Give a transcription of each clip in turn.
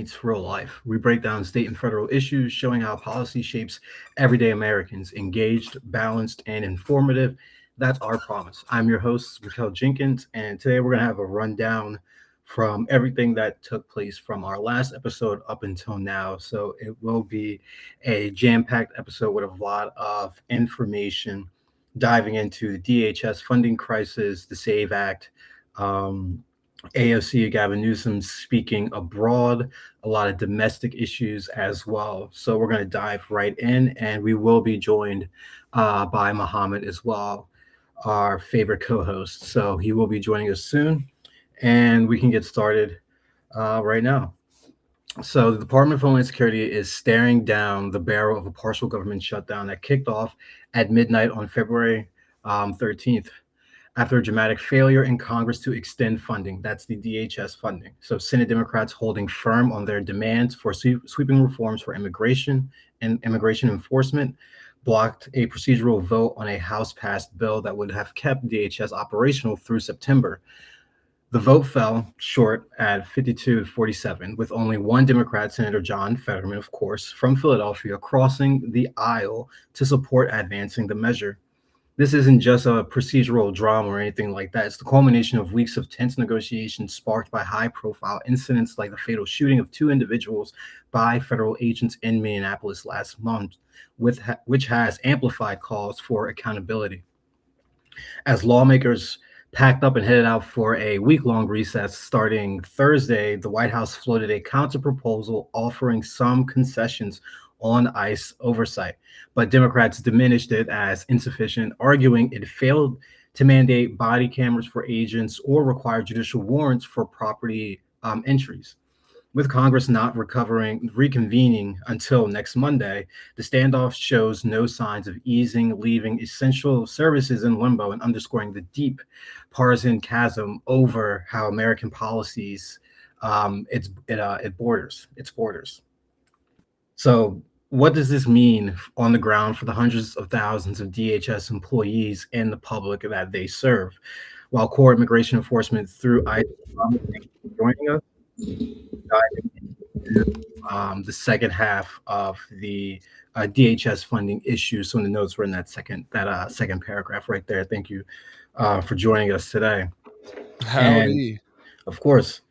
meets real life. We break down state and federal issues, showing how policy shapes everyday Americans, engaged, balanced, and informative. That's our promise. I'm your host, Raquel Jenkins, and today we're going to have a rundown from everything that took place from our last episode up until now. So it will be a jam-packed episode with a lot of information diving into the DHS funding crisis, the SAVE Act, um, AOC Gavin Newsom speaking abroad, a lot of domestic issues as well. So we're going to dive right in, and we will be joined by Muhammad as well, our favorite co-host. So he will be joining us soon, and we can get started right now. So the Department of Homeland Security is staring down the barrel of a partial government shutdown that kicked off at midnight on February 13th after a dramatic failure in Congress to extend funding. That's the DHS funding. So Senate Democrats holding firm on their demands for sweeping reforms for immigration and immigration enforcement blocked a procedural vote on a House-passed bill that would have kept DHS operational through September. The vote fell short at 52-47, with only one Democrat, Senator John Fetterman, of course, from Philadelphia, crossing the aisle to support advancing the measure. This isn't just a procedural drama or anything like that. It's the culmination of weeks of tense negotiations sparked by high-profile incidents like the fatal shooting of two individuals by federal agents in Minneapolis last month, which has amplified calls for accountability. As lawmakers packed up and headed out for a week-long recess starting Thursday, the White House floated a counter-proposal offering some concessions on ICE oversight, but Democrats diminished it as insufficient, arguing it failed to mandate body cameras for agents or require judicial warrants for property entries. With Congress not reconvening until next Monday, the standoff shows no signs of easing, leaving essential services in limbo and underscoring the deep partisan chasm over how American policies it borders. So what does this mean on the ground for the hundreds of thousands of DHS employees and the public that they serve? While core immigration enforcement through ICE, thank you for joining us, diving into the second half of the DHS funding issue. So in the notes were in that second paragraph right there. Thank you for joining us today. Howdy. And of course.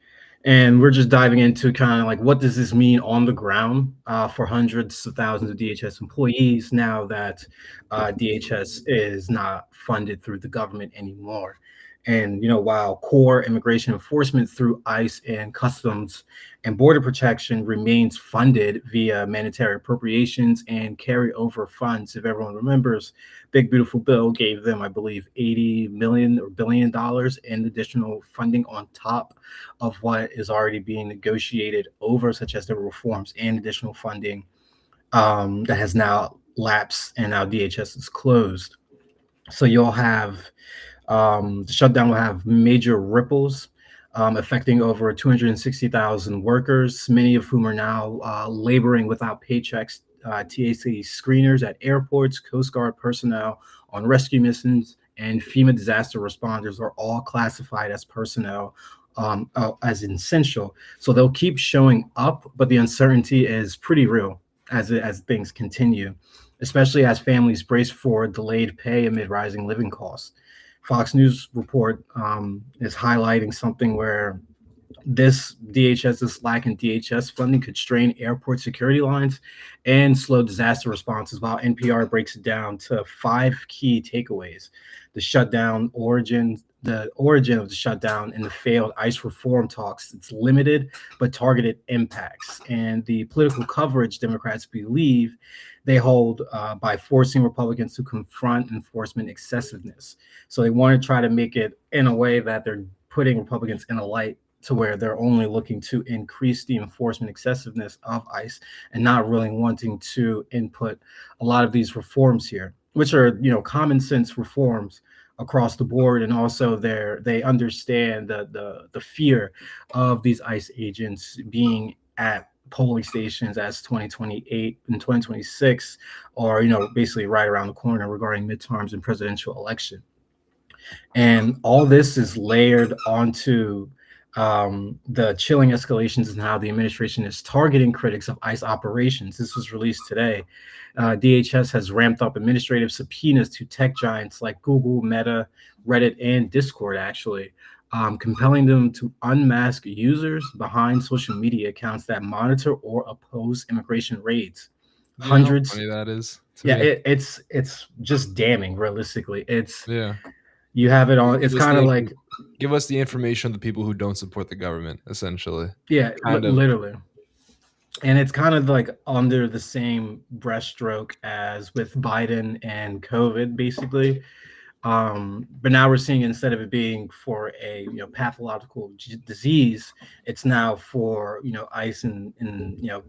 And we're just diving into kind of like, what does this mean on the ground for hundreds of thousands of DHS employees now that DHS is not funded through the government anymore? And, while core immigration enforcement through ICE and Customs and Border Protection remains funded via mandatory appropriations and carryover funds, if everyone remembers, Big Beautiful Bill gave them, I believe, $80 million or $1 billion in additional funding on top of what is already being negotiated over, such as the reforms and additional funding that has now lapsed and now DHS is closed. So you'll have the shutdown will have major ripples affecting over 260,000 workers, many of whom are now laboring without paychecks. TAC screeners at airports, Coast Guard personnel on rescue missions, and FEMA disaster responders are all classified as personnel as essential. So they'll keep showing up, but the uncertainty is pretty real as things continue, especially as families brace for delayed pay amid rising living costs. Fox News report is highlighting something where this lack in DHS funding could strain airport security lines and slow disaster responses, while NPR breaks it down to 5 key takeaways: the origin of the shutdown, and the failed ICE reform talks, its limited but targeted impacts, and the political coverage Democrats believe they hold by forcing Republicans to confront enforcement excessiveness. So they want to try to make it in a way that they're putting Republicans in a light to where they're only looking to increase the enforcement excessiveness of ICE and not really wanting to input a lot of these reforms here, which are, common sense reforms across the board. And also they understand the fear of these ICE agents being at polling stations as 2028 and 2026 are, basically right around the corner regarding midterms and presidential election. And all this is layered onto The chilling escalations in how the administration is targeting critics of ICE operations. This was released today. DHS has ramped up administrative subpoenas to tech giants like Google, Meta, Reddit, and Discord, actually, compelling them to unmask users behind social media accounts that monitor or oppose immigration raids. Do you know how Hundreds. funny that is to Yeah, me? it's just damning. Realistically, it's Yeah. you have it on. It's Give us kind of like give us the information of the people who don't support the government, essentially. yeah, Kind of. literally. And it's kind of like under the same breaststroke as with Biden and COVID, basically. But now we're seeing instead of it being for a pathological disease, it's now for ICE and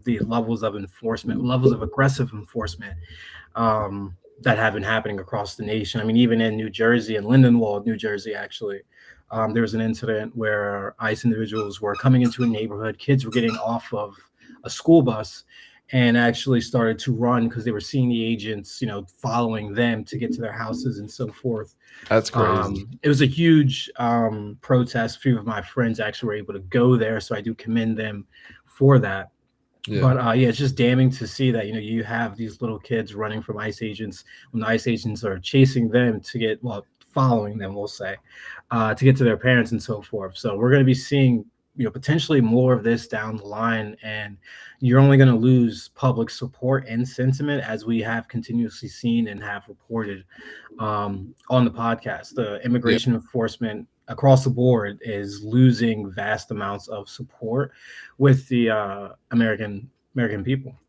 the levels of enforcement, levels of aggressive enforcement that have been happening across the nation. I mean, even in New Jersey and Lindenwold, New Jersey, actually, there was an incident where ICE individuals were coming into a neighborhood. Kids were getting off of a school bus and actually started to run because they were seeing the agents, following them to get to their houses and so forth. That's crazy. It was a huge protest. A few of my friends actually were able to go there, so I do commend them for that. Yeah. But yeah, it's just damning to see that you have these little kids running from ICE agents when the ICE agents are chasing them to get following them, we'll say, to get to their parents and so forth. So we're going to be seeing potentially more of this down the line, and you're only going to lose public support and sentiment as we have continuously seen and have reported on the podcast. The Yeah. immigration enforcement across the board is losing vast amounts of support with the American people.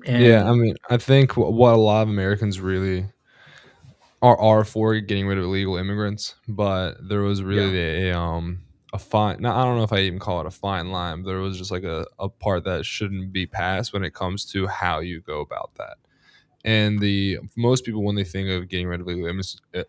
Yeah, I And mean, I think what a lot of Americans really are for getting rid of illegal immigrants, but there was yeah, really a fine. Now, I don't know if I even call it a fine line. But there was just like a part that shouldn't be passed when it comes to how you go about that. And the most people, when they think of getting rid of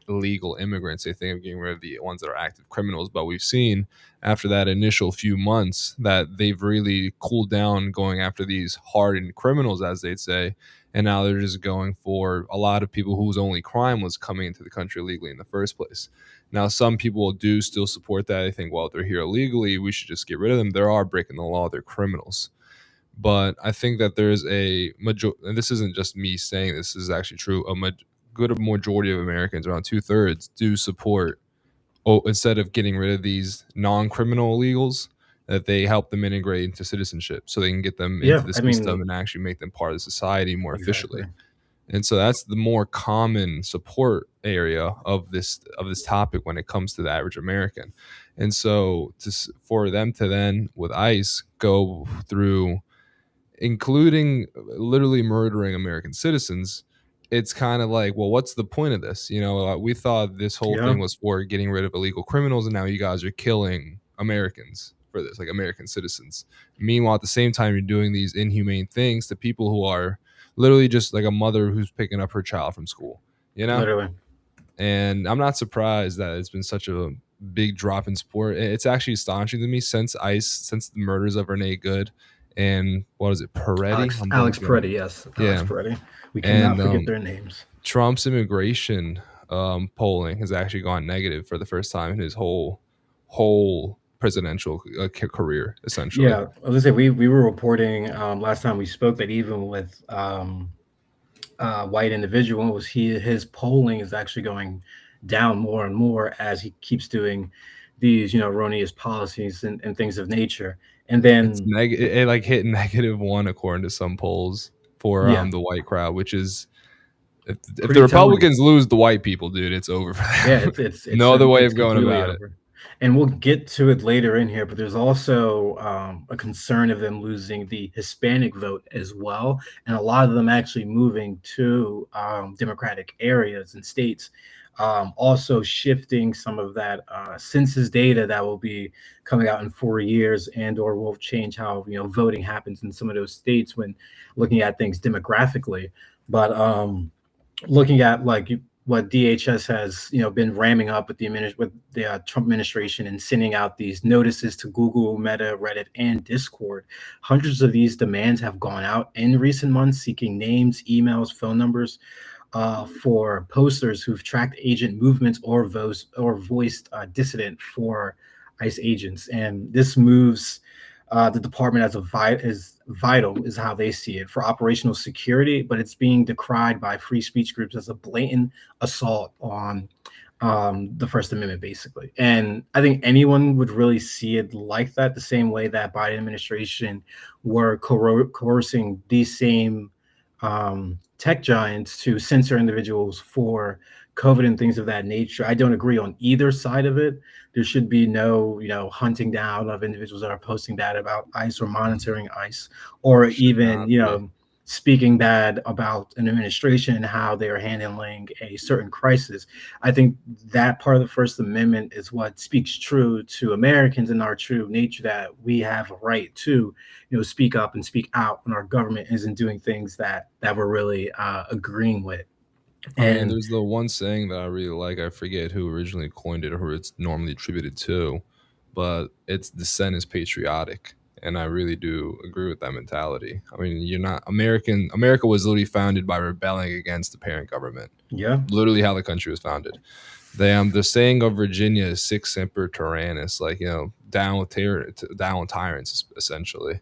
illegal immigrants, they think of getting rid of the ones that are active criminals. But we've seen after that initial few months that they've really cooled down going after these hardened criminals, as they'd say. And now they're just going for a lot of people whose only crime was coming into the country illegally in the first place. Now, some people do still support that. They think, well, if they're here illegally, we should just get rid of them. They are breaking the law. They're criminals. But I think that there's a and this isn't just me saying this is actually true. Good majority of Americans, around 2/3, do support. Oh, instead of getting rid of these non-criminal illegals, that they help them integrate into citizenship, so they can get them into yeah, the I system mean, and actually make them part of society more exactly. officially. And so that's the more common support area of this topic when it comes to the average American. And so for them to then with ICE go through including literally murdering American citizens, it's kind of like, well, what's the point of this? We thought this whole Yeah, thing was for getting rid of illegal criminals, and now you guys are killing Americans for this, like American citizens. Meanwhile, at the same time, you're doing these inhumane things to people who are literally just like a mother who's picking up her child from school, you know? literally. And I'm not surprised that it's been such a big drop in support. It's actually astonishing to me since since the murders of Renee Good and what is it, Peretti? I'm Alex blanking on it. Peretti, yes, Alex Yeah, Peretti. We cannot and forget their names. Trump's immigration polling has actually gone negative for the first time in his whole presidential career, essentially. Yeah, I was gonna say we were reporting last time we spoke that even with white individuals, his polling is actually going down more and more as he keeps doing these erroneous policies and things of nature. And It's then it like hit -1 according to some polls for yeah, the white crowd, which is if the pretty telling. Republicans lose the white people, dude, it's over for Yeah, them. it's No other way it's of going completely about it. over. And we'll get to it later in here, but there's also a concern of them losing the Hispanic vote as well, and a lot of them actually moving to Democratic areas and states. Also shifting some of that census data that will be coming out in 4 years, and/or will change how voting happens in some of those states when looking at things demographically. But looking at like what DHS has been ramming up with the Trump administration and sending out these notices to Google, Meta, Reddit, and Discord. Hundreds of these demands have gone out in recent months, seeking names, emails, phone numbers for posters who've tracked agent movements or voiced dissident for ICE agents. And this moves the department as vital, is how they see it, for operational security, but it's being decried by free speech groups as a blatant assault on the First Amendment, basically. And I think anyone would really see it like that, the same way that Biden administration were coercing these same tech giants to censor individuals for COVID and things of that nature. I don't agree on either side of it. There should be no, hunting down of individuals that are posting bad about ICE or monitoring ICE, or Should even, not be. speaking bad about an administration and how they are handling a certain crisis. I think that part of the First Amendment is what speaks true to Americans and our true nature, that we have a right to, speak up and speak out when our government isn't doing things that we're really agreeing with. I mean, And there's the one saying that I really like. I forget who originally coined it or who it's normally attributed to, but it's dissent is patriotic. And I really do agree with that mentality. I mean, you're not American. America was literally founded by rebelling against the parent government. yeah, Literally how the country was founded. The saying of Virginia is sic semper tyrannis, like, down with down with tyrants, essentially.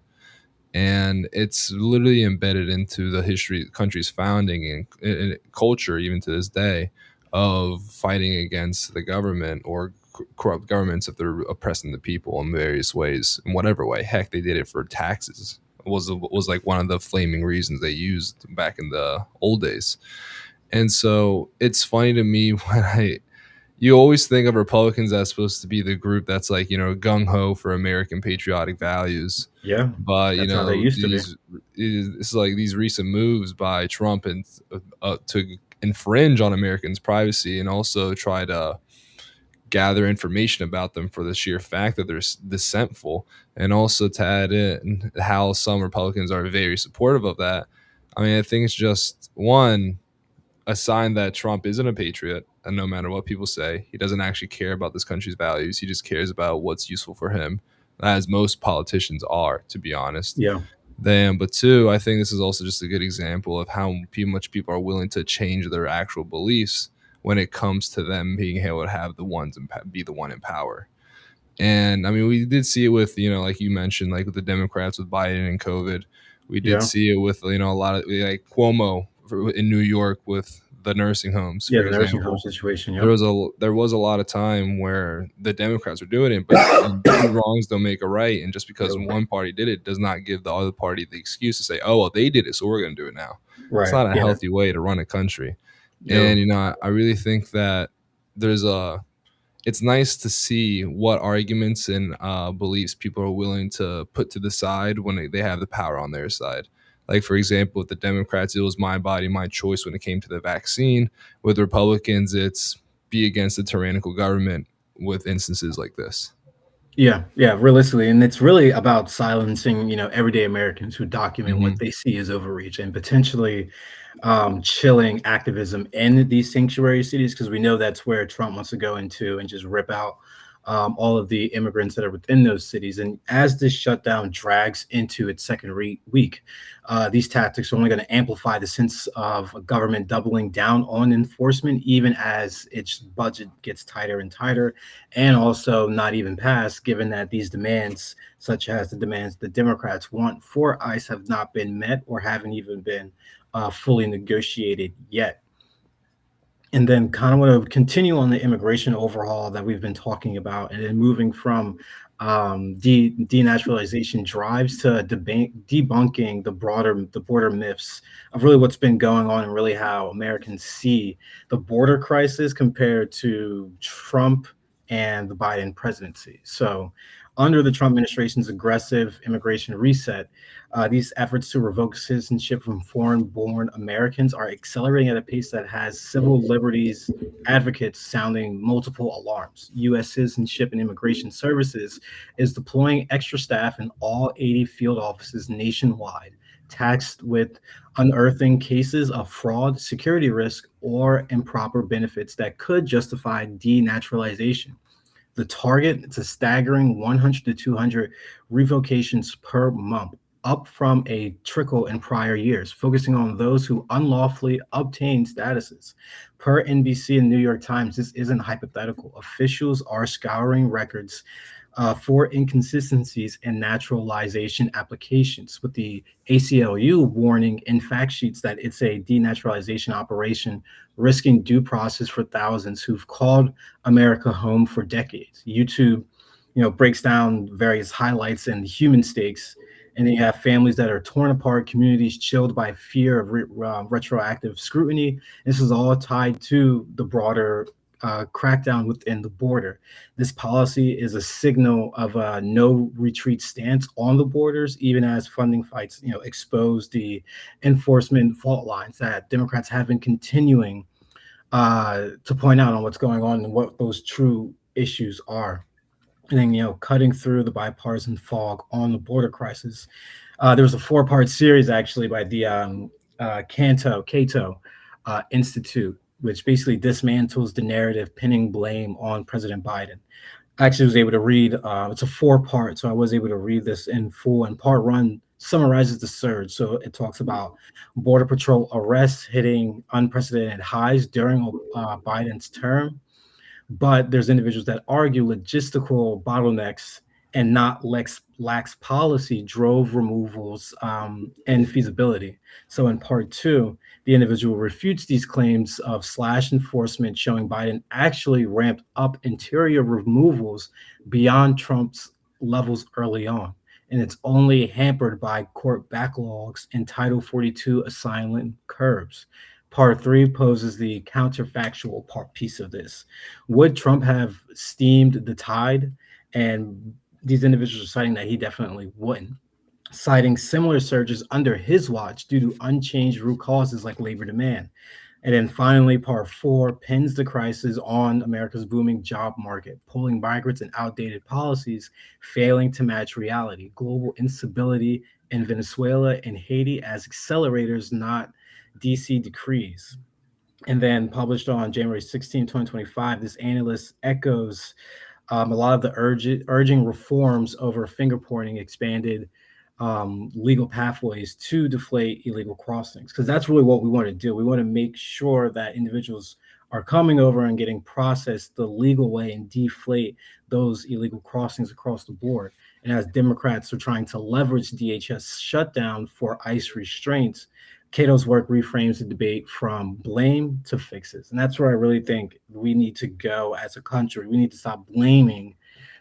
And it's literally embedded into the history, the country's founding and culture, even to this day, of fighting against the government or corrupt governments if they're oppressing the people in various ways, in whatever way. Heck, they did it for taxes. Was like one of the flaming reasons they used back in the old days. And so it's funny to me when you always think of Republicans as supposed to be the group that's like, gung ho for American patriotic values. yeah, But, that's how they used to be. it's like these recent moves by Trump and to infringe on Americans' privacy and also try to gather information about them for the sheer fact that they're dissentful, and also to add in how some Republicans are very supportive of that. I mean, I think it's just a sign that Trump isn't a patriot, and no matter what people say, he doesn't actually care about this country's values. He just cares about what's useful for him, as most politicians are, to be honest. Yeah, But two, I think this is also just a good example of how much people are willing to change their actual beliefs when it comes to them being able to have be the one in power. And I mean, we did see it with, like you mentioned, like with the Democrats with Biden and COVID. We did yeah, see it with, a lot of like Cuomo in New York with the nursing homes, yeah. for The nursing home example. situation. There Yep. was a lot of time where the Democrats were doing it, but two wrongs don't make a right. And just because Yep. one party did it does not give the other party the excuse to say, "Oh, well, they did it, so we're going to do it now." It's Right. not a Yeah. healthy way to run a country. Yep. And I really think that there's it's nice to see what arguments and beliefs people are willing to put to the side when they have the power on their side. Like, for example, with the Democrats, it was my body, my choice when it came to the vaccine. With Republicans, it's be against the tyrannical government with instances like this. Yeah, yeah, realistically, and it's really about silencing, everyday Americans who document what Hmm. they see as overreach, and potentially chilling activism in these sanctuary cities, because we know that's where Trump wants to go into and just rip out all of the immigrants that are within those cities. And as this shutdown drags into its second week, these tactics are only going to amplify the sense of a government doubling down on enforcement, even as its budget gets tighter and tighter, and also not even passed, given that these demands, such as the demands the Democrats want for ICE, have not been met or haven't even been fully negotiated yet. And then kind of want to continue on the immigration overhaul that we've been talking about, and then moving from denaturalization drives to debunking the border myths of really what's been going on, and really how Americans see the border crisis compared to Trump and the Biden presidency. So under the Trump administration's aggressive immigration reset, these efforts to revoke citizenship from foreign-born Americans are accelerating at a pace that has civil liberties advocates sounding multiple alarms. U.S. Citizenship and Immigration Services is deploying extra staff in all 80 field offices nationwide, tasked with unearthing cases of fraud, security risk, or improper benefits that could justify denaturalization. The target, it's a staggering 100 to 200 revocations per month, up from a trickle in prior years, focusing on those who unlawfully obtain statuses. Per NBC and New York Times, this isn't hypothetical. Officials are scouring records for inconsistencies in naturalization applications, with the ACLU warning in fact sheets that it's a denaturalization operation risking due process for thousands who've called America home for decades. YouTube, breaks down various highlights and human stakes. And then you have families that are torn apart, communities chilled by fear of retroactive scrutiny. This is all tied to the broader crackdown within the border. This policy is a signal of a no retreat stance on the borders, even as funding fights, expose the enforcement fault lines that Democrats have been continuing to point out on what's going on and what those true issues are. And then, cutting through the bipartisan fog on the border crisis. There was a four-part series actually by the Cato Institute, which basically dismantles the narrative pinning blame on President Biden. I actually was able to read, it's a four-part, so I was able to read this in full, and part one summarizes the surge. So it talks about Border Patrol arrests hitting unprecedented highs during Biden's term, but there's individuals that argue logistical bottlenecks and not lax policy drove removals and feasibility. So in part two, the individual refutes these claims of slash enforcement, showing Biden actually ramped up interior removals beyond Trump's levels early on. And it's only hampered by court backlogs and Title 42 assignment curbs. Part three poses the counterfactual piece of this. Would Trump have steamed the tide? And these individuals are citing that he definitely wouldn't, citing similar surges under his watch due to unchanged root causes like labor demand. And then finally, part four pins the crisis on America's booming job market, pulling migrants and outdated policies failing to match reality, global instability in Venezuela and Haiti as accelerators, not DC decrees. And then published on January 16, 2025, this analyst echoes a lot of the urging reforms over finger pointing, expanded legal pathways to deflate illegal crossings, because that's really what we want to do. We want to make sure that individuals are coming over and getting processed the legal way and deflate those illegal crossings across the board. And as Democrats are trying to leverage DHS shutdown for ICE restraints, Cato's work reframes the debate from blame to fixes. And that's where I really think we need to go as a country. We need to stop blaming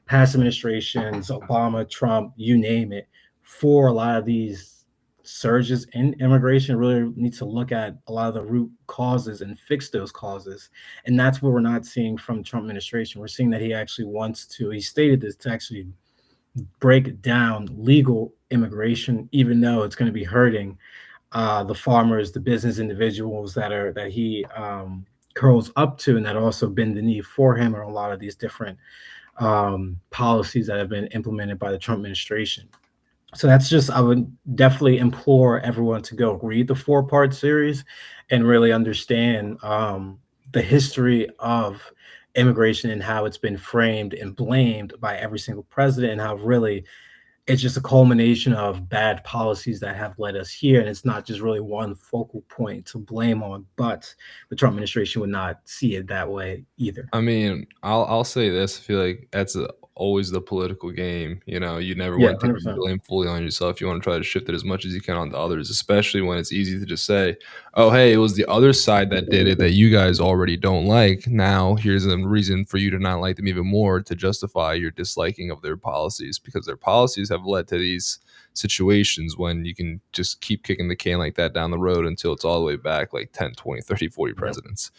past administrations, Obama, Trump, you name it, for a lot of these surges in immigration. Really need to look at a lot of the root causes and fix those causes. And that's what we're not seeing from the Trump administration. We're seeing that he actually wants to, he stated this, to actually break down legal immigration, even though it's going to be hurting the farmers, the business individuals that he curls up to, and that also bend the knee for him, or a lot of these different policies that have been implemented by the Trump administration. So that's just, I would definitely implore everyone to go read the four-part series and really understand the history of immigration and how it's been framed and blamed by every single president, and how really it's just a culmination of bad policies that have led us here. And it's not just really one focal point to blame on, but the Trump administration would not see it that way either. I mean, I'll say this: I feel like that's always the political game. You never Yeah, want to take the 100%. blame fully on yourself. You want to try to shift it as much as you can onto others, especially when it's easy to just say, "Oh, hey, it was the other side that did it that you guys already don't like. Now here's a reason for you to not like them even more, to justify your disliking of their policies, because their policies have led to these situations when you can just keep kicking the can like that down the road until it's all the way back like 10, 20, 30, 40 presidents."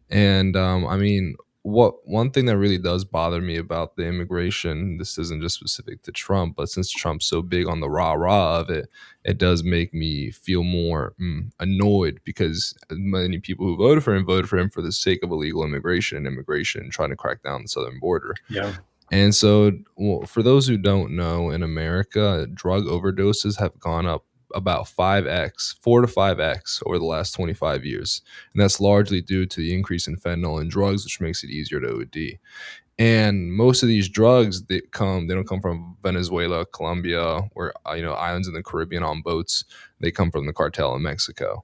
And I mean, one thing that really does bother me about the immigration, this isn't just specific to Trump, but since Trump's so big on the rah-rah of it, it does make me feel more annoyed, because many people who voted for him for the sake of illegal immigration trying to crack down the southern border. Yeah. And so, for those who don't know, in America, drug overdoses have gone up about 5x, 4 to 5x over the last 25 years. And that's largely due to the increase in fentanyl in drugs, which makes it easier to OD. And most of these drugs they don't come from Venezuela, Colombia, or islands in the Caribbean on boats. They come from the cartel in Mexico.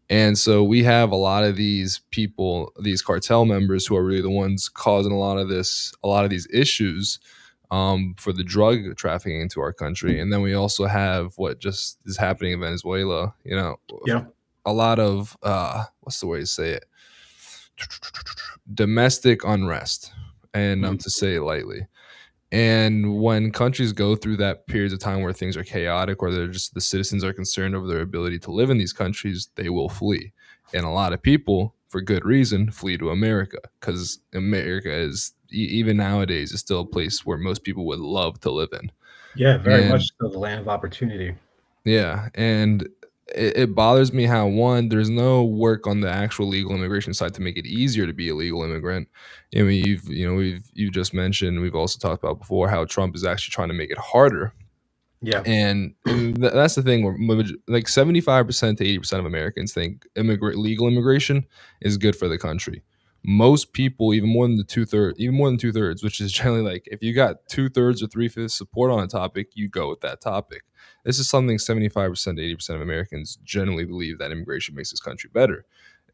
And so we have a lot of these people, these cartel members, who are really the ones causing a lot of these issues, for the drug trafficking into our country. And then we also have what just is happening in Venezuela. Yeah. A lot of what's the way to say it? Domestic unrest, and Mhm. to say it lightly. And when countries go through that periods of time where things are chaotic or they're just the citizens are concerned over their ability to live in these countries, they will flee. And a lot of people, for good reason, flee to America because America is even nowadays is still a place where most people would love to live in. Yeah, very much And so the land of opportunity. yeah, and it bothers me how one, there's no work on the actual legal immigration side to make it easier to be a legal immigrant. I mean, you've just mentioned, we've also talked about before how Trump is actually trying to make it harder. Yeah. And that's the thing where like 75% to 80% of Americans think legal immigration is good for the country. Most people, even more than two-thirds, which is generally like if you got two-thirds or three-fifths support on a topic, you go with that topic. This is something 75% to 80% of Americans generally believe that immigration makes this country better.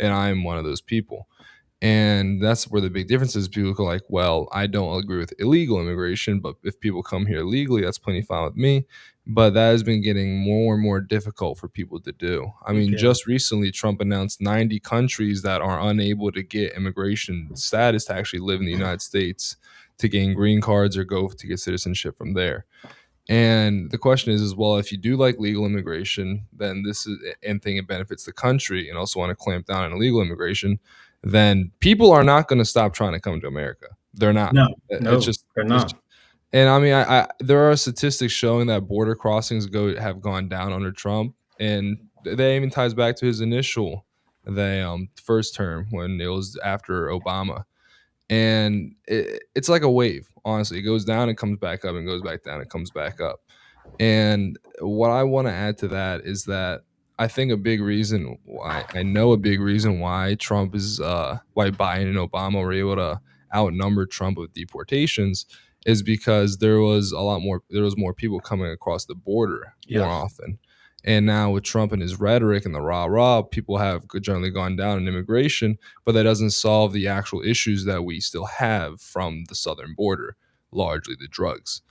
And I'm one of those people. And that's where the big difference is. People go like, well, I don't agree with illegal immigration, but if people come here legally, that's plenty fine with me. But that has been getting more and more difficult for people to do. I mean, Yeah. just recently, Trump announced 90 countries that are unable to get immigration status to actually live in the United States to gain green cards or go to get citizenship from there. And the question is, well, if you do like legal immigration, then this is and think it benefits the country, and also want to clamp down on illegal immigration, then people are not going to stop trying to come to America. They're not. No, It's no, just, they're it's, not. and I mean, I there are statistics showing that border crossings have gone down under Trump, and that even ties back to his initial, the first term when it was after Obama. And it's like a wave, honestly. It goes down and comes back up and goes back down and comes back up. And what I want to add to that is that I think a big reason why Trump is why Biden and Obama were able to outnumber Trump with deportations is because there was more people coming across the border more Yes. often. And now with Trump and his rhetoric and the rah rah, people have generally gone down in immigration, but that doesn't solve the actual issues that we still have from the southern border, largely the drugs.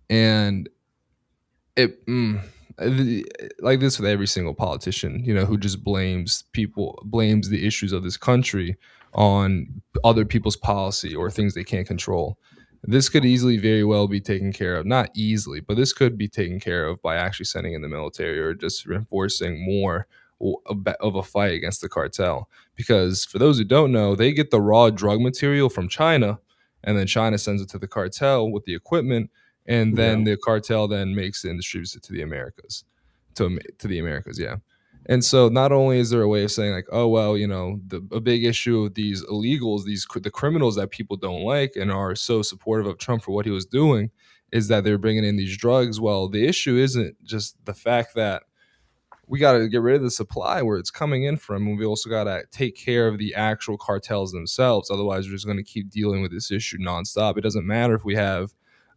And it like this with every single politician, who just blames the issues of this country on other people's policy or things they can't control. This could easily very well be taken care of, not easily, but this could be taken care of by actually sending in the military or just reinforcing more of a fight against the cartel. Because for those who don't know, they get the raw drug material from China, and then China sends it to the cartel with the equipment, and Yeah. then the cartel then makes it and distributes it to the Americas, to the Americas, yeah. And so not only is there a way of saying like, oh well, a big issue of these illegals, the criminals that people don't like and are so supportive of Trump for what he was doing, is that they're bringing in these drugs. Well, the issue isn't just the fact that we got to get rid of the supply where it's coming in from, and we also got to take care of the actual cartels themselves. Otherwise, we're just going to keep dealing with this issue nonstop. It doesn't matter if we have,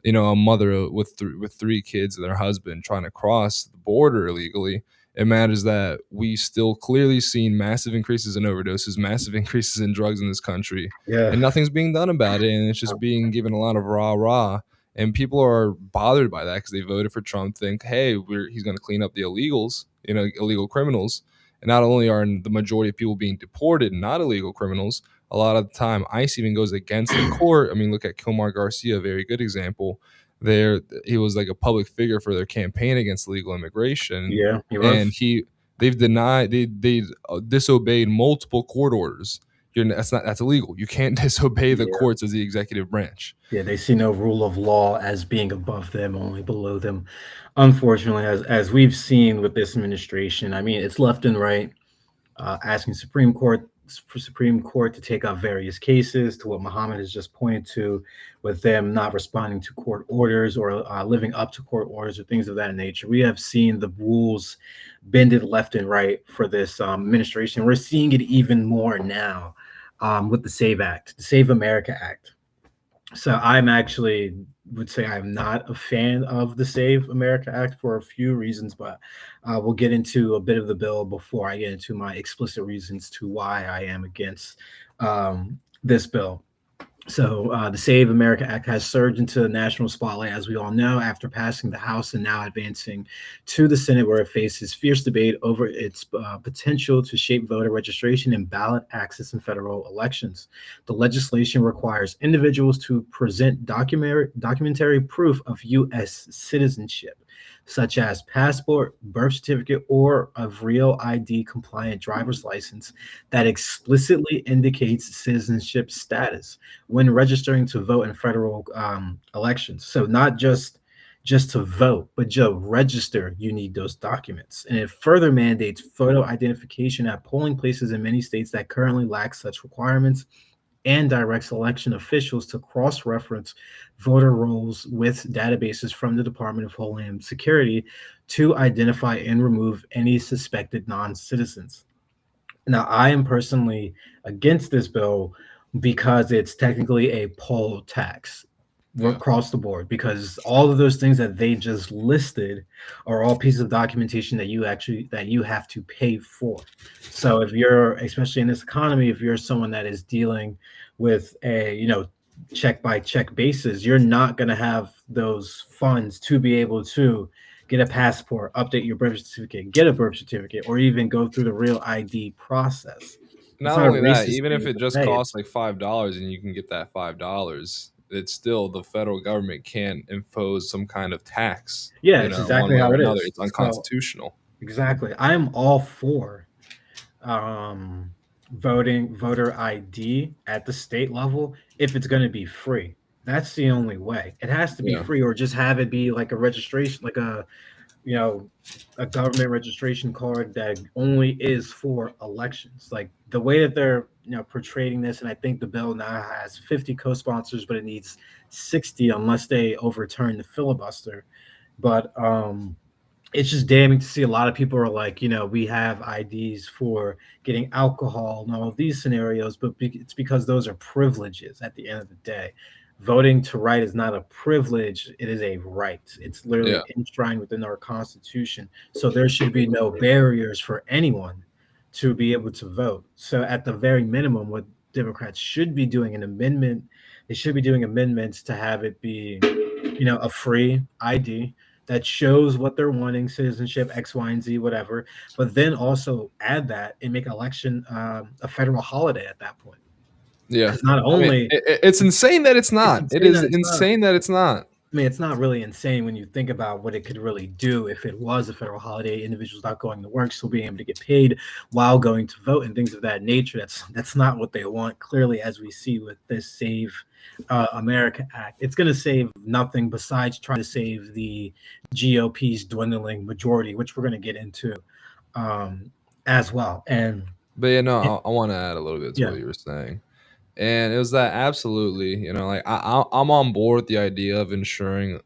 a mother with three kids and their husband trying to cross the border illegally. It matters that we still clearly seen massive increases in overdoses, massive increases in drugs in this country, Yeah. and nothing's being done about it. And it's just being given a lot of rah rah. And people are bothered by that because they voted for Trump, think, hey, he's going to clean up the illegals, illegal criminals. And not only are the majority of people being deported, not illegal criminals, a lot of the time ICE even goes against the court. I mean, look at Kilmar Garcia, a very good example. There, he was like a public figure for their campaign against legal immigration, Yeah. He and was. they've denied they disobeyed multiple court orders. That's illegal. You can't disobey the Yeah. courts as the executive branch. Yeah. They see no rule of law as being above them, only below them. Unfortunately, as we've seen with this administration, I mean, it's left and right, asking Supreme Court to take up various cases, to what Muhammad has just pointed to, with them not responding to court orders or living up to court orders or things of that nature. We have seen the rules bended left and right for this administration. We're seeing it even more now with the Save Act, the Save America Act. So I'm actually would say I'm not a fan of the Save America Act for a few reasons, but we'll get into a bit of the bill before I get into my explicit reasons to why I am against this bill. So the Save America Act has surged into the national spotlight, as we all know, after passing the House and now advancing to the Senate, where it faces fierce debate over its potential to shape voter registration and ballot access in federal elections. The legislation requires individuals to present documentary proof of U.S. citizenship, such as passport, birth certificate, or a real ID compliant driver's license that explicitly indicates citizenship status when registering to vote in federal elections. So not just to vote, but to register, you need those documents. And it further mandates photo identification at polling places in many states that currently lack such requirements, and directs election officials to cross reference voter rolls with databases from the Department of Homeland Security to identify and remove any suspected non citizens. Now, I am personally against this bill because it's technically a poll tax Yeah. across the board, because all of those things that they just listed are all pieces of documentation that you have to pay for. So if you're, especially in this economy, if you're someone that is dealing with a, check by check basis, you're not going to have those funds to be able to get a passport, update your birth certificate, get a birth certificate, or even go through the real ID process. It's Not not a only that, racist even thing if it to just say. costs like $5 and you can get that $5, it's still the federal government can't impose some kind of tax, Yeah, it's one exactly way how or it another. is. It's So unconstitutional. exactly, I am all for um, voter ID at the state level if it's going to be free. That's the only way. It has to be Yeah. free, or just have it be like a registration, like you know, a government registration card that only is for elections. Like the way that they're, portraying this, and I think the bill now has 50 co-sponsors, but it needs 60 unless they overturn the filibuster. But it's just damning to see a lot of people are like, we have IDs for getting alcohol and all of these scenarios, but it's because those are privileges at the end of the day. Voting to write is not a privilege, it is a right. It's Yeah. literally enshrined within our Constitution. So there should be no barriers for anyone to be able to vote. So, at the very minimum, what Democrats should be doing an amendment, they should be doing amendments to have it be, a free ID that shows what they're wanting, citizenship, X, Y, and Z, whatever. But then also add that and make election a federal holiday at that point. Yeah. Because not I mean, only it's insane that it's it's not. It insane is that it's not. insane that it's not. I mean, it's not really insane when you think about what it could really do if it was a federal holiday. Individuals not going to work, still being able to get paid while going to vote, and things of that nature. That's not what they want. Clearly, as we see with this Save America Act, it's going to save nothing besides trying to save the GOP's dwindling majority, which we're going to get into um, as well. And But yeah, no, it, I want to add a little bit to yeah, what you were saying. And it was that absolutely, like I'm on board with the idea of ensuring,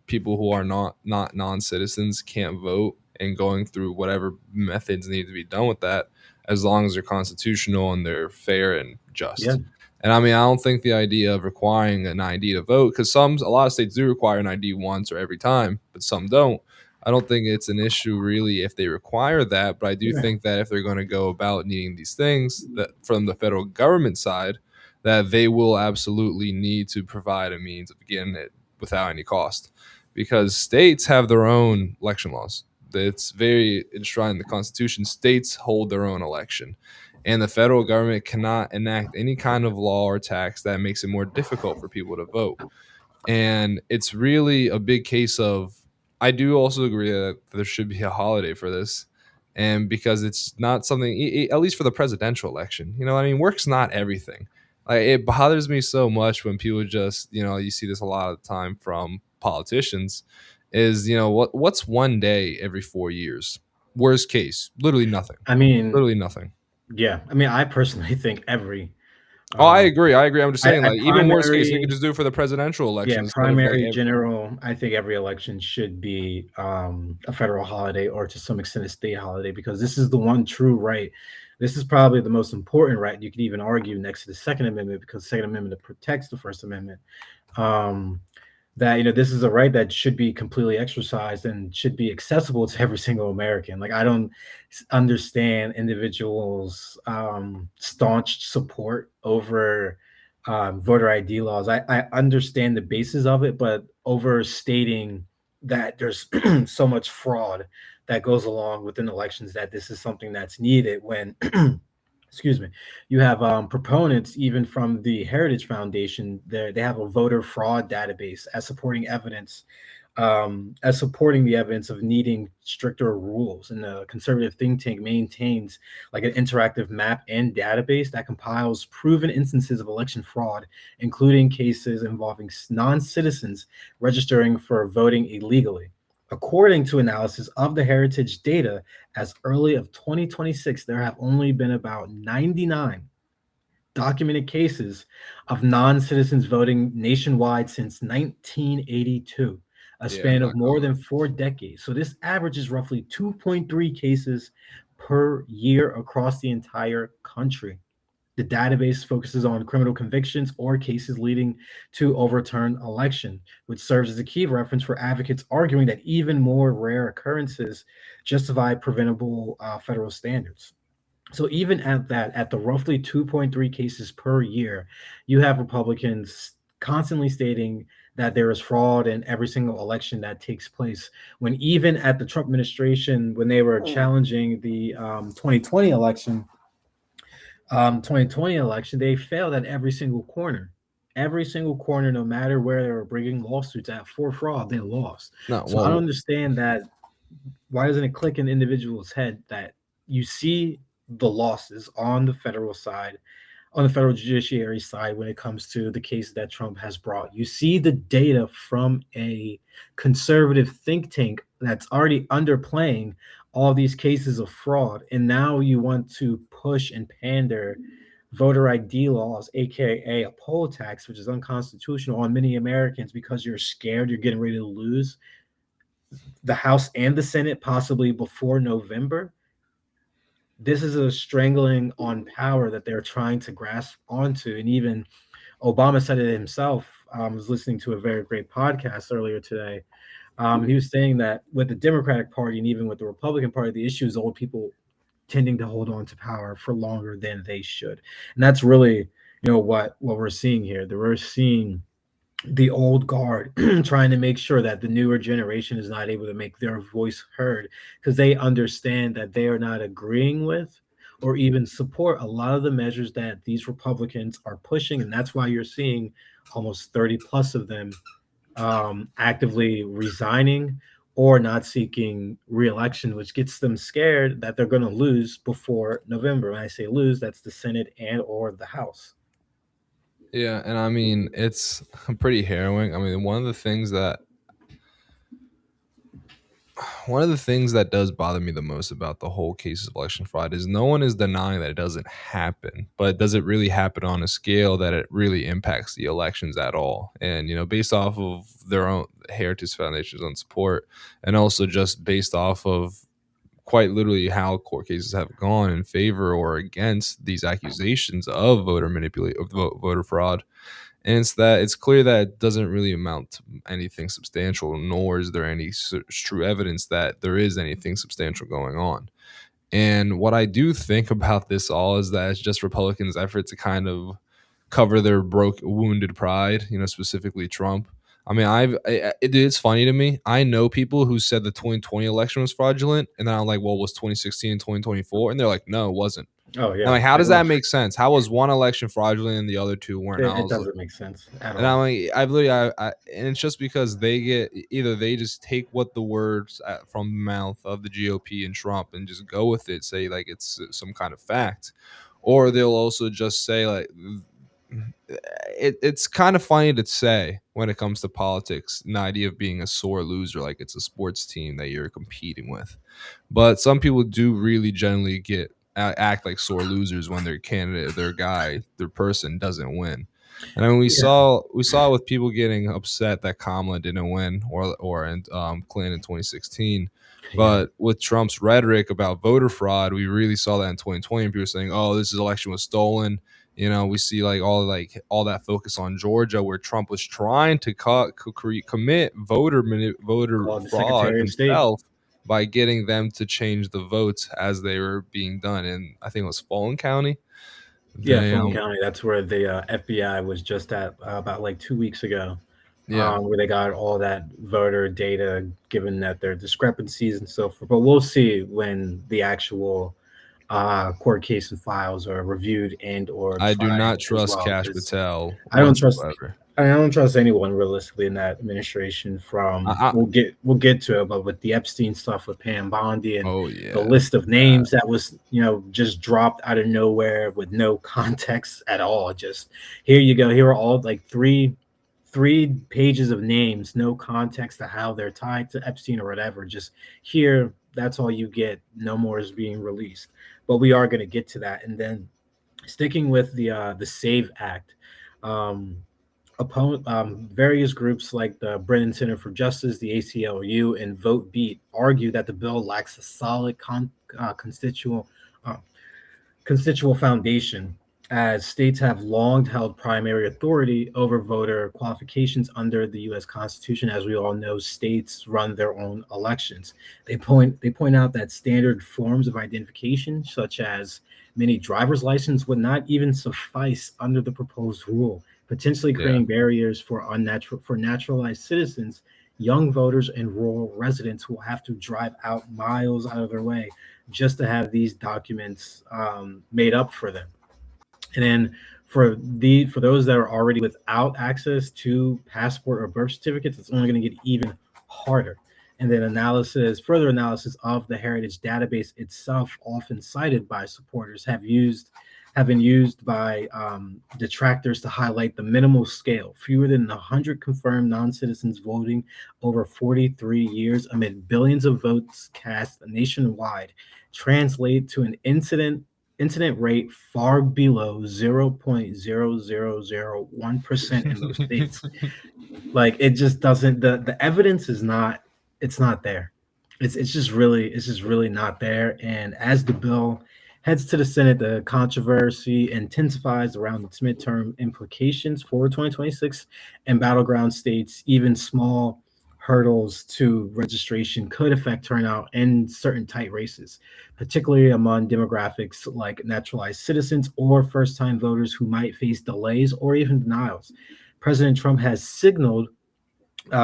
people who are not non-citizens can't vote, and going through whatever methods need to be done with that, as long as they're constitutional and they're fair and yeah, just. And I mean, I don't think the idea of requiring an ID to vote, because a lot of states do require an ID once or every time, but some don't. I don't think it's an issue really if they require that, but I do yeah. think that if they're going to go about needing these things, that from the federal government side, that they will absolutely need to provide a means of getting it without any cost, because states have their own election laws. It's very enshrined in the Constitution. States hold their own election, and the federal government cannot enact any kind of law or tax that makes it more difficult for people to vote. And it's really a big case of, I do also agree that there should be a holiday for this. And because it's not something, at least for the presidential election, I mean, work's not everything. Like, it bothers me so much when people just, you see this a lot of the time from politicians, is, what's one day every 4 years? Worst case, literally nothing. I mean, Literally nothing. yeah. I mean, I personally think every Oh, I um, agree. I agree. I'm just saying, I like, even worst case, we could primary just do it for the presidential Yeah, election instead of like primary, general. I think every election should be a federal holiday, or to some extent a state holiday, because this is the one true right. This is probably the most important right. You could even argue next to the Second Amendment, because the Second Amendment protects the First Amendment. Um, that this is a right that should be completely exercised and should be accessible to every single American. Like, I don't understand individuals staunch support over voter ID laws. I understand the basis of it, but overstating that there's so much fraud that goes along within elections that this is something that's needed when excuse me, you have proponents even from the Heritage Foundation. They have a voter fraud database as supporting the evidence of needing stricter rules. And the conservative think tank maintains like an interactive map and database that compiles proven instances of election fraud, including cases involving non-citizens registering for voting illegally. According to analysis of the heritage data, as early of 2026, there have only been about 99 documented cases of non-citizens voting nationwide since 1982, a Yeah, span of not more common. than 4 decades. So this averages roughly 2.3 cases per year across the entire country. The database focuses on criminal convictions or cases leading to overturned election, which serves as a key reference for advocates arguing that even more rare occurrences justify preventable federal standards. So even at the roughly 2.3 cases per year, you have Republicans constantly stating that there is fraud in every single election that takes place. When even at the Trump administration, when they were challenging the 2020 election, they failed at every single corner. Every single corner, no matter where they were bringing lawsuits at for fraud, they lost. No, So I don't well, understand that. Why doesn't it click in the individual's head that you see the losses on the federal side, on the federal judiciary side, when it comes to the case that Trump has brought? You see the data from a conservative think tank that's already underplaying all these cases of fraud, and now you want to push and pander voter ID laws, aka a poll tax, which is unconstitutional on many Americans because you're scared you're getting ready to lose the House and the Senate possibly before November. This is a strangling on power that they're trying to grasp onto. And even Obama said it himself. I was listening to a very great podcast earlier today. He was saying that with the Democratic Party and even with the Republican Party, the issue is old people tending to hold on to power for longer than they should. And that's really, what we're seeing here. That we're seeing the old guard trying to make sure that the newer generation is not able to make their voice heard because they understand that they are not agreeing with or even support a lot of the measures that these Republicans are pushing. And that's why you're seeing almost 30 plus of them actively resigning or not seeking reelection, which gets them scared that they're going to lose before November. When I say lose, that's the Senate and or the House. yeah, and I mean it's pretty harrowing. I mean, one of the things that does bother me the most about the whole case of election fraud is no one is denying that it doesn't happen, but does it really happen on a scale that it really impacts the elections at all? And based off of their own Heritage Foundation's own support, and also just based off of quite literally how court cases have gone in favor or against these accusations of voter fraud. And it's clear that it doesn't really amount to anything substantial, nor is there any true evidence that there is anything substantial going on. And what I do think about this all is that it's just Republicans' effort to kind of cover their wounded pride, specifically Trump. I mean, it's funny to me. I know people who said the 2020 election was fraudulent, and then I'm like, well, was 2016 and 2024? And they're like, no, it wasn't. Oh, And I'm yeah. like, how does that make sense? How was one election fraudulent and the other two weren't? And I It was like, doesn't make sense at and I'm all. like, I've literally, and it's just because they just take what the words from the mouth of the GOP and Trump and just go with it, say like it's some kind of fact, or they'll also just say like, it's kind of funny to say when it comes to politics, the idea of being a sore loser, like it's a sports team that you're competing with. But some people do really generally act like sore losers when their candidate, their guy, their person doesn't win. And I mean, we Yeah, saw with people getting upset that Kamala didn't win, or Clinton in 2016. yeah, But with Trump's rhetoric about voter fraud, we really saw that in 2020. And people saying, "Oh, this election was stolen." We see all that focus on Georgia, where Trump was trying to commit voter called the fraud Secretary of State. himself by getting them to change the votes as they were being done in, I think it was Fulton County. Yeah, Fulton Damn. County. That's where the FBI was just at about like 2 weeks ago, Yeah. where they got all that voter data, given that there are discrepancies and so forth. But we'll see when the actual court case and files are reviewed and or I do tried not as trust well. Cash Because Patel I don't trust. whatsoever. I don't trust anyone realistically in that administration. From I we'll get to it, but with the Epstein stuff with Pam Bondi and oh the yeah. list of names that was just dropped out of nowhere with no context at all. Just here you go. Here are all like three pages of names, no context to how they're tied to Epstein or whatever. Just here, that's all you get. No more is being released. But we are going to get to that, and then sticking with the Save Act. Um, Various groups like the Brennan Center for Justice, the ACLU, and Vote Beat argue that the bill lacks a solid uh, constitutional foundation, as states have long held primary authority over voter qualifications under the U.S. Constitution. As we all know, states run their own elections. They point out that standard forms of identification, such as many driver's license, would not even suffice under the proposed rule, potentially Yeah. creating barriers for naturalized citizens, young voters, and rural residents who will have to drive out miles out of their way just to have these documents made up for them. And then for those that are already without access to passport or birth certificates, it's only going to get even harder. And then further analysis of the heritage database itself, often cited by supporters, have been used by detractors to highlight the minimal scale, fewer than 100 confirmed non-citizens voting over 43 years amid billions of votes cast nationwide, translate to an incident rate far below 0.0001% in those states. Like, it just doesn't, the evidence is not, it's not there. It's just really not there. And as the bill heads to the Senate, the controversy intensifies around its midterm implications for 2026 and battleground states. Even small hurdles to registration could affect turnout in certain tight races, particularly among demographics like naturalized citizens or first time voters who might face delays or even denials. President Trump has signaled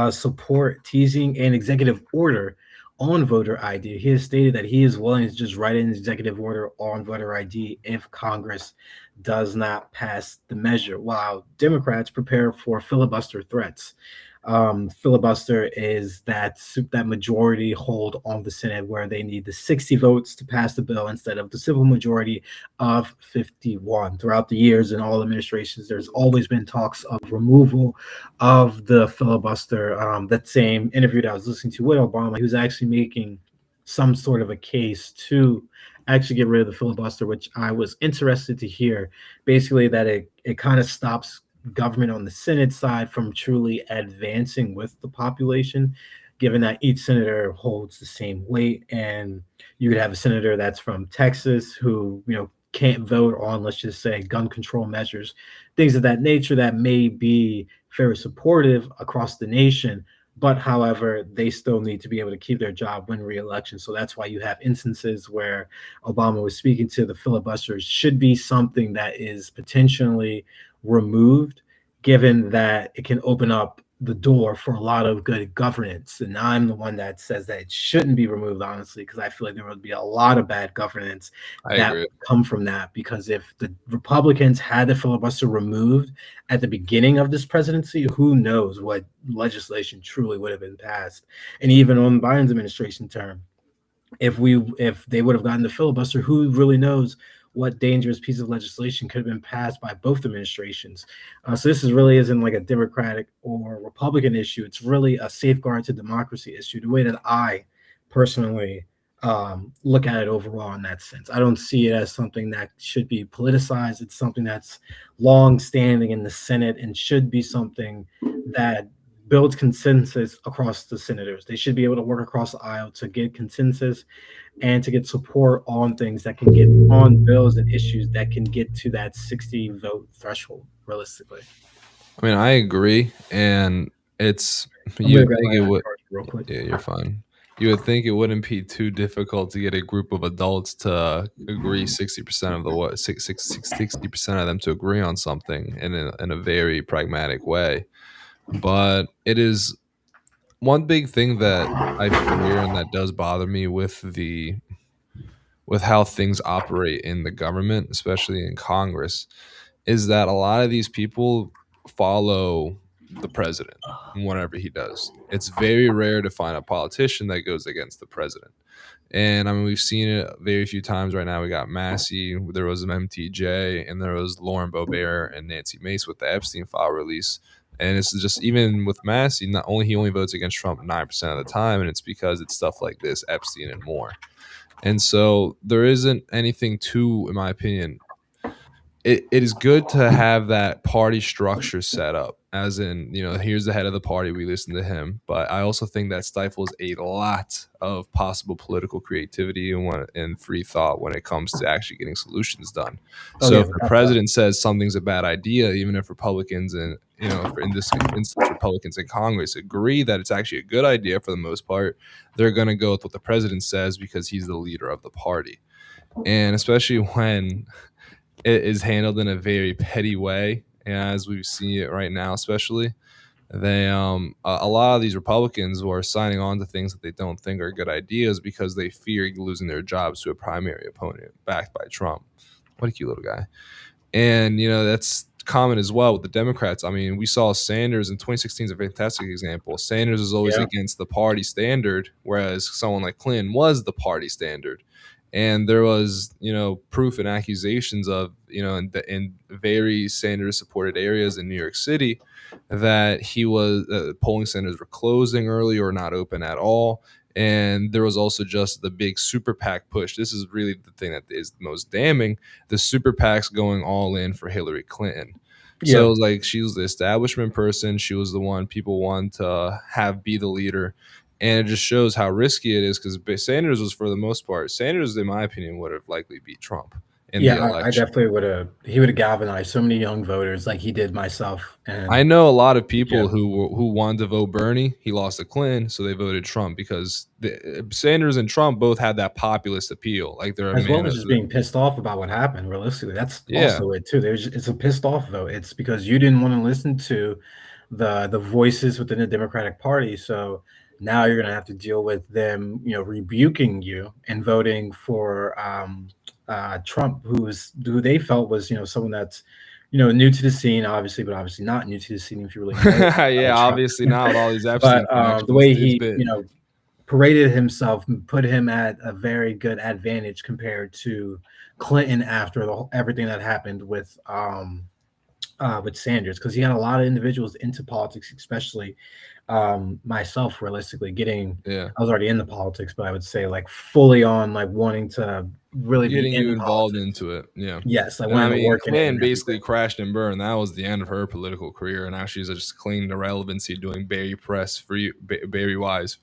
support teasing an executive order on voter ID. He has stated that he is willing to just write an executive order on voter ID if Congress does not pass the measure, while Democrats prepare for filibuster threats. Filibuster is that majority hold on the Senate where they need the 60 votes to pass the bill instead of the simple majority of 51. Throughout the years in all administrations, there's always been talks of removal of the filibuster. That same interview that I was listening to with Obama, he was actually making some sort of a case to actually get rid of the filibuster, which I was interested to hear. Basically, that it kind of stops government on the Senate side from truly advancing with the population, given that each senator holds the same weight. And you could have a senator that's from Texas who, can't vote on, let's just say, gun control measures, things of that nature that may be very supportive across the nation. But however, they still need to be able to keep their job, win re-election. So that's why you have instances where Obama was speaking to the filibusters should be something that is potentially removed, given that it can open up the door for a lot of good governance. And I'm the one that says that it shouldn't be removed, honestly, because I feel like there would be a lot of bad governance I that agree. would come from that. Because if the Republicans had the filibuster removed at the beginning of this presidency, who knows what legislation truly would have been passed. And even on Biden's administration term, if they would have gotten the filibuster, who really knows what dangerous piece of legislation could have been passed by both administrations. So this really isn't like a Democratic or Republican issue. It's really a safeguard to democracy issue, the way that I personally look at it overall in that sense. I don't see it as something that should be politicized. It's something that's long standing in the Senate and should be something that builds consensus across the senators. They should be able to work across the aisle to get consensus and to get support on things that can get on bills and issues that can get to that 60 vote threshold realistically. I mean, I agree, and it's I'm gonna you grab think my it would. card real quick. Yeah, you're fine. You would think it wouldn't be too difficult to get a group of adults to agree 60% of the what 60% of them to agree on something in a very pragmatic way. But it is one big thing that I fear and that does bother me with how things operate in the government, especially in Congress, is that a lot of these people follow the president and whatever he does. It's very rare to find a politician that goes against the president. And I mean, we've seen it very few times right now. We got Massey, there was an MTJ, and there was Lauren Boebert and Nancy Mace with the Epstein file release. And it's just even with Massey, not only he only votes against Trump 9% of the time, and it's because it's stuff like this, Epstein and more. And so there isn't anything to, in my opinion, it is good to have that party structure set up, as in, here's the head of the party, we listen to him. But I also think that stifles a lot of possible political creativity and free thought when it comes to actually getting solutions done. Oh So yeah, if the without doubt. president says something's a bad idea, even if Republicans and, for in this instance, Republicans in Congress agree that it's actually a good idea for the most part, they're going to go with what the president says because he's the leader of the party. And especially when it is handled in a very petty way, as we see it right now, especially they a lot of these Republicans who are signing on to things that they don't think are good ideas because they fear losing their jobs to a primary opponent backed by Trump. What a cute little guy. And that's common as well with the Democrats. I mean, we saw Sanders in 2016 is a fantastic example. Sanders is always Yeah. against the party standard, whereas someone like Clinton was the party standard. And there was, proof and accusations of, in very Sanders supported areas in New York City that he was polling centers were closing early or not open at all. And there was also just the big super PAC push. This is really the thing that is the most damning, the super PACs going all in for Hillary Clinton. So it Yeah. was like she was the establishment person. She was the one people want to have be the leader. And it just shows how risky it is because Sanders was, for the most part, Sanders, in my opinion, would have likely beat Trump in the Yeah, I election. definitely would have. He would have galvanized so many young voters, like he did myself. I And know a lot of yeah, people who wanted to vote Bernie. He lost to Clinton, so they voted Trump because Sanders and Trump both had that populist appeal. Like they're a as man well of as just being pissed off about what happened. Realistically, that's yeah, also it too. It's a pissed off vote. It's because you didn't want to listen to the voices within the Democratic Party. So now you're going to have to deal with them, rebuking you and voting for Trump, who they felt was, someone that's, new to the scene, obviously, but obviously not new to the scene if you really know yeah. Trump. Obviously not with all these But Epstein the connections, way dude's he, been paraded himself put him at a very good advantage compared to Clinton after everything that happened with Sanders, because he had a lot of individuals into politics, especially myself. Realistically, yeah. I was already in the politics, but I would say like fully on, like wanting to really be Getting you in involved politics. into it, yeah. Yes, like And I wanting to mean, work in it Clinton and basically everything. crashed and burned. That was the end of her political career, and now she's just clinging to relevancy, doing Barry Wise,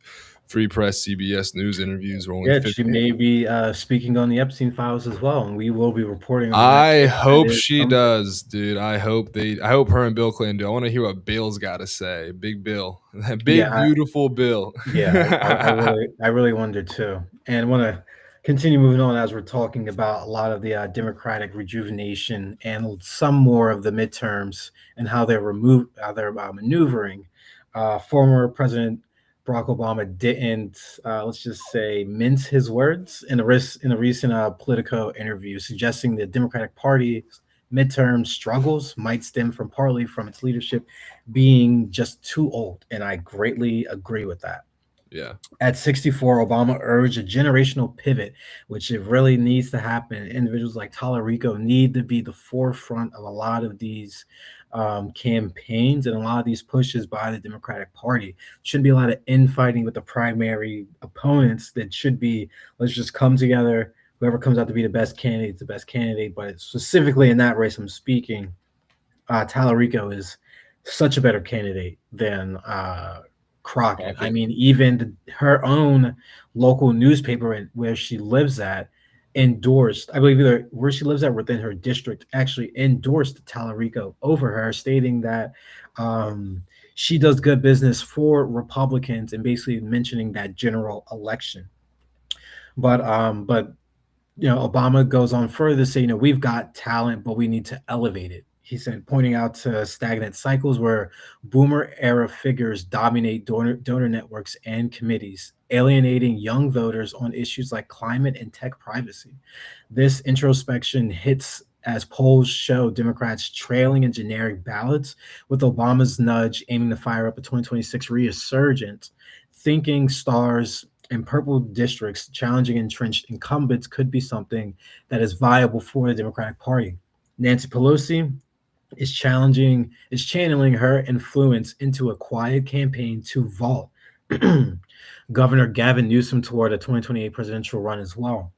free press, CBS News interviews, rolling Yeah, she 50. may be speaking on the Epstein files as well, and we will be reporting on that I if that hope is she something. does, dude. I hope her and Bill Clinton do. I want to hear what Bill's got to say. Big Bill. That Yeah, big, beautiful Bill. yeah, I really wonder too, and want to continue moving on as we're talking about a lot of the Democratic rejuvenation and some more of the midterms and how they're maneuvering. Former President Barack Obama didn't, let's just say, mince his words in a recent Politico interview, suggesting the Democratic Party's midterm struggles might stem from partly from its leadership being just too old, and I greatly agree with that. Yeah. At 64, Obama urged a generational pivot, which it really needs to happen. Individuals like Talarico need to be the forefront of a lot of these campaigns and a lot of these pushes by the Democratic Party. Shouldn't be a lot of infighting with the primary opponents. That should be, let's just come together. Whoever comes out to be the best candidate is the best candidate. But specifically in that race I'm speaking, Talarico is such a better candidate than Crockett. I Crockett. mean, even her own local newspaper where she lives at endorsed, I believe either where she lives at within her district, actually endorsed Talarico over her, stating that, um, she does good business for Republicans and basically mentioning that general election. But Obama goes on further to say, we've got talent, but we need to elevate it. He said, pointing out to stagnant cycles where boomer era figures dominate donor networks and committees, alienating young voters on issues like climate and tech privacy. This introspection hits as polls show Democrats trailing in generic ballots, with Obama's nudge aiming to fire up a 2026 resurgence. Thinking stars and purple districts challenging entrenched incumbents could be something that is viable for the Democratic Party. Nancy Pelosi is channeling her influence into a quiet campaign to vault Governor Gavin Newsom toward a 2028 presidential run as well.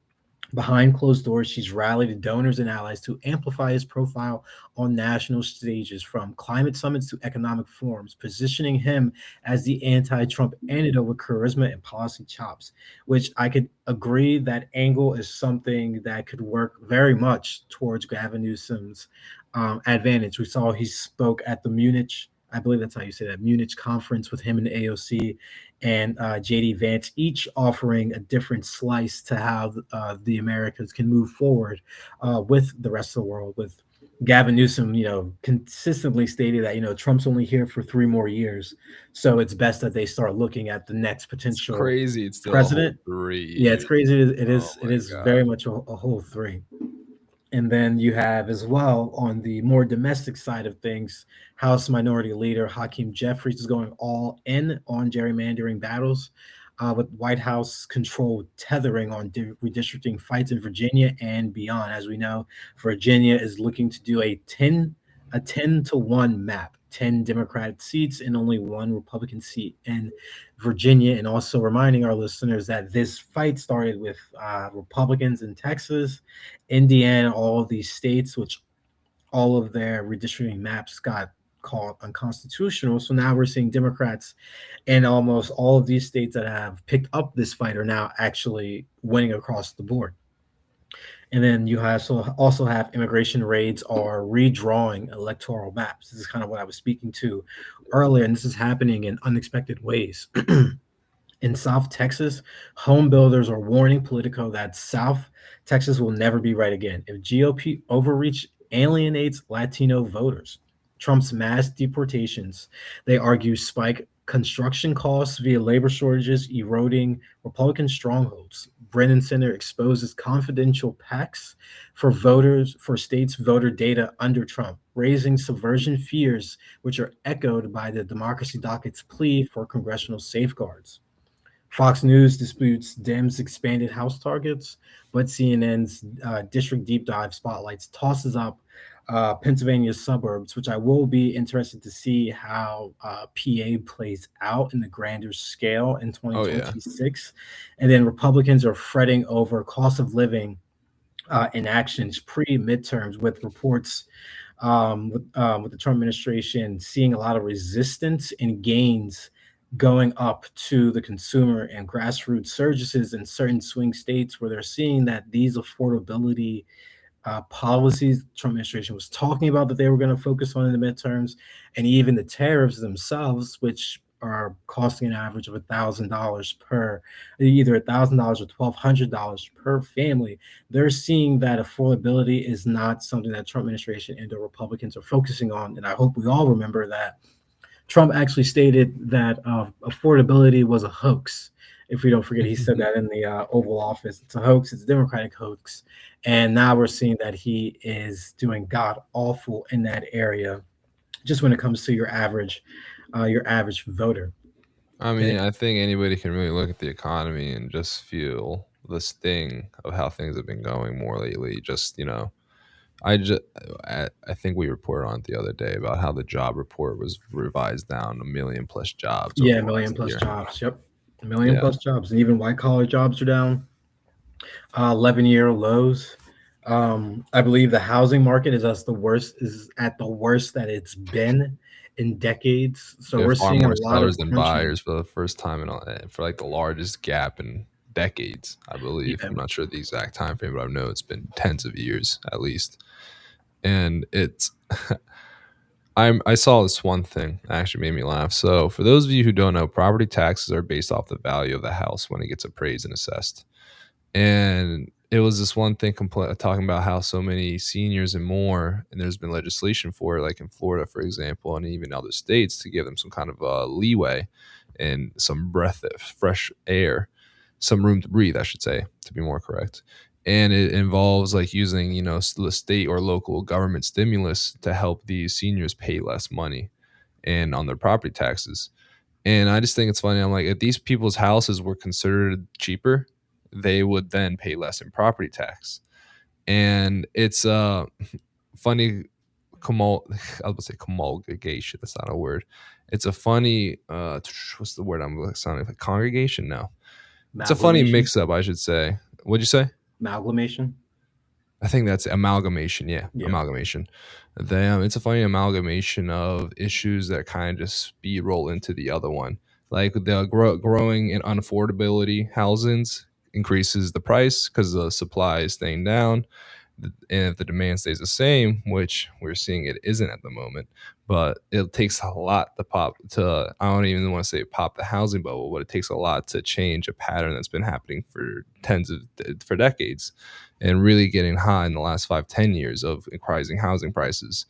Behind closed doors, she's rallied donors and allies to amplify his profile on national stages, from climate summits to economic forums, positioning him as the anti-Trump antidote with charisma and policy chops, which I could agree that angle is something that could work very much towards Gavin Newsom's advantage. We saw he spoke at the Munich, I believe that's how you say that, Munich conference with him and the AOC and JD Vance, each offering a different slice to how the Americas can move forward with the rest of the world. With Gavin Newsom, consistently stated that Trump's only here for 3 more years, so it's best that they start looking at the next It's potential crazy. It's still a whole president. 3. Yeah, it's crazy. It Oh is. It my is god. very much a whole three. And then you have as well on the more domestic side of things, House Minority Leader Hakeem Jeffries is going all in on gerrymandering battles, with White House controlled tethering on redistricting fights in Virginia and beyond. As we know, Virginia is looking to do a 10 to 1 map, 10 Democratic seats and only one Republican seat in Virginia. And also reminding our listeners that this fight started with Republicans in Texas, Indiana, all of these states, which all of their redistricting maps got called unconstitutional. So now we're seeing Democrats in almost all of these states that have picked up this fight are now actually winning across the board. And then you also have immigration raids are redrawing electoral maps. This is kind of what I was speaking to earlier, and this is happening in unexpected ways. In South Texas, home builders are warning Politico that South Texas will never be right again if GOP overreach alienates Latino voters. Trump's mass deportations, they argue, spike construction costs via labor shortages, eroding Republican strongholds. Brennan Center exposes confidential pacts for states' voter data under Trump, raising subversion fears, which are echoed by the Democracy Docket's plea for congressional safeguards. Fox News disputes Dems' expanded House targets, but CNN's District Deep Dive spotlights tosses up Pennsylvania's suburbs, which I will be interested to see how PA plays out in the grander scale in Oh yeah. 2026. And then Republicans are fretting over cost of living inactions pre-midterms, with reports with the Trump administration seeing a lot of resistance and gains going up to the consumer and grassroots surges in certain swing states where they're seeing that these affordability policies the Trump administration was talking about that they were going to focus on in the midterms, and even the tariffs themselves, which are costing an average of $1,000 per, either $1,000 or $1,200 per family. They're seeing that affordability is not something that Trump administration and the Republicans are focusing on. And I hope we all remember that Trump actually stated that affordability was a hoax. If we don't forget, he said that in the Oval Office. It's a hoax. It's a Democratic hoax. And now we're seeing that he is doing god awful in that area, just when it comes to your average voter. I And mean, I think anybody can really look at the economy and just feel the sting of how things have been going more lately. Just, I just I think we reported on it the other day about how the job report was revised down 1 million plus jobs over yeah, the a million last plus year. jobs. Yep. A million Yeah. plus jobs. And even white collar jobs are down 11-year lows. I believe the housing market is at the worst that it's been in decades. So We have we're far seeing a more lot of sellers than crunching. buyers for the first time for like the largest gap in decades, I believe. Yeah, I'm not sure the exact time frame, but I know it's been tens of years at least. And it's I saw this one thing that actually made me laugh. So, for those of you who don't know, property taxes are based off the value of the house when it gets appraised and assessed. And it was this one thing talking about how so many seniors and more, and there's been legislation for it, like in Florida, for example, and even other states to give them some kind of leeway and some breath of fresh air, some room to breathe, I should say, to be more correct. And it involves like using, the state or local government stimulus to help these seniors pay less money and on their property taxes. And I just think it's funny. I'm like, if these people's houses were considered cheaper, they would then pay less in property tax. And it's funny I was gonna say comulgation. That's not a word. It's a funny what's the word I'm sounding like? Congregation? No. It's a funny Amalgamation. mix up, I should say. What'd you say? Amalgamation. I think that's amalgamation. Yeah, Yeah. amalgamation. It's a funny amalgamation of issues that kind of just speed roll into the other one. Like the growing in unaffordability housings increases the price because the supply is staying down. And if the demand stays the same, which we're seeing it isn't at the moment, but it takes a lot to I don't even want to say pop the housing bubble, but it takes a lot to change a pattern that's been happening for for decades and really getting high in the last 5-10 years of rising housing prices.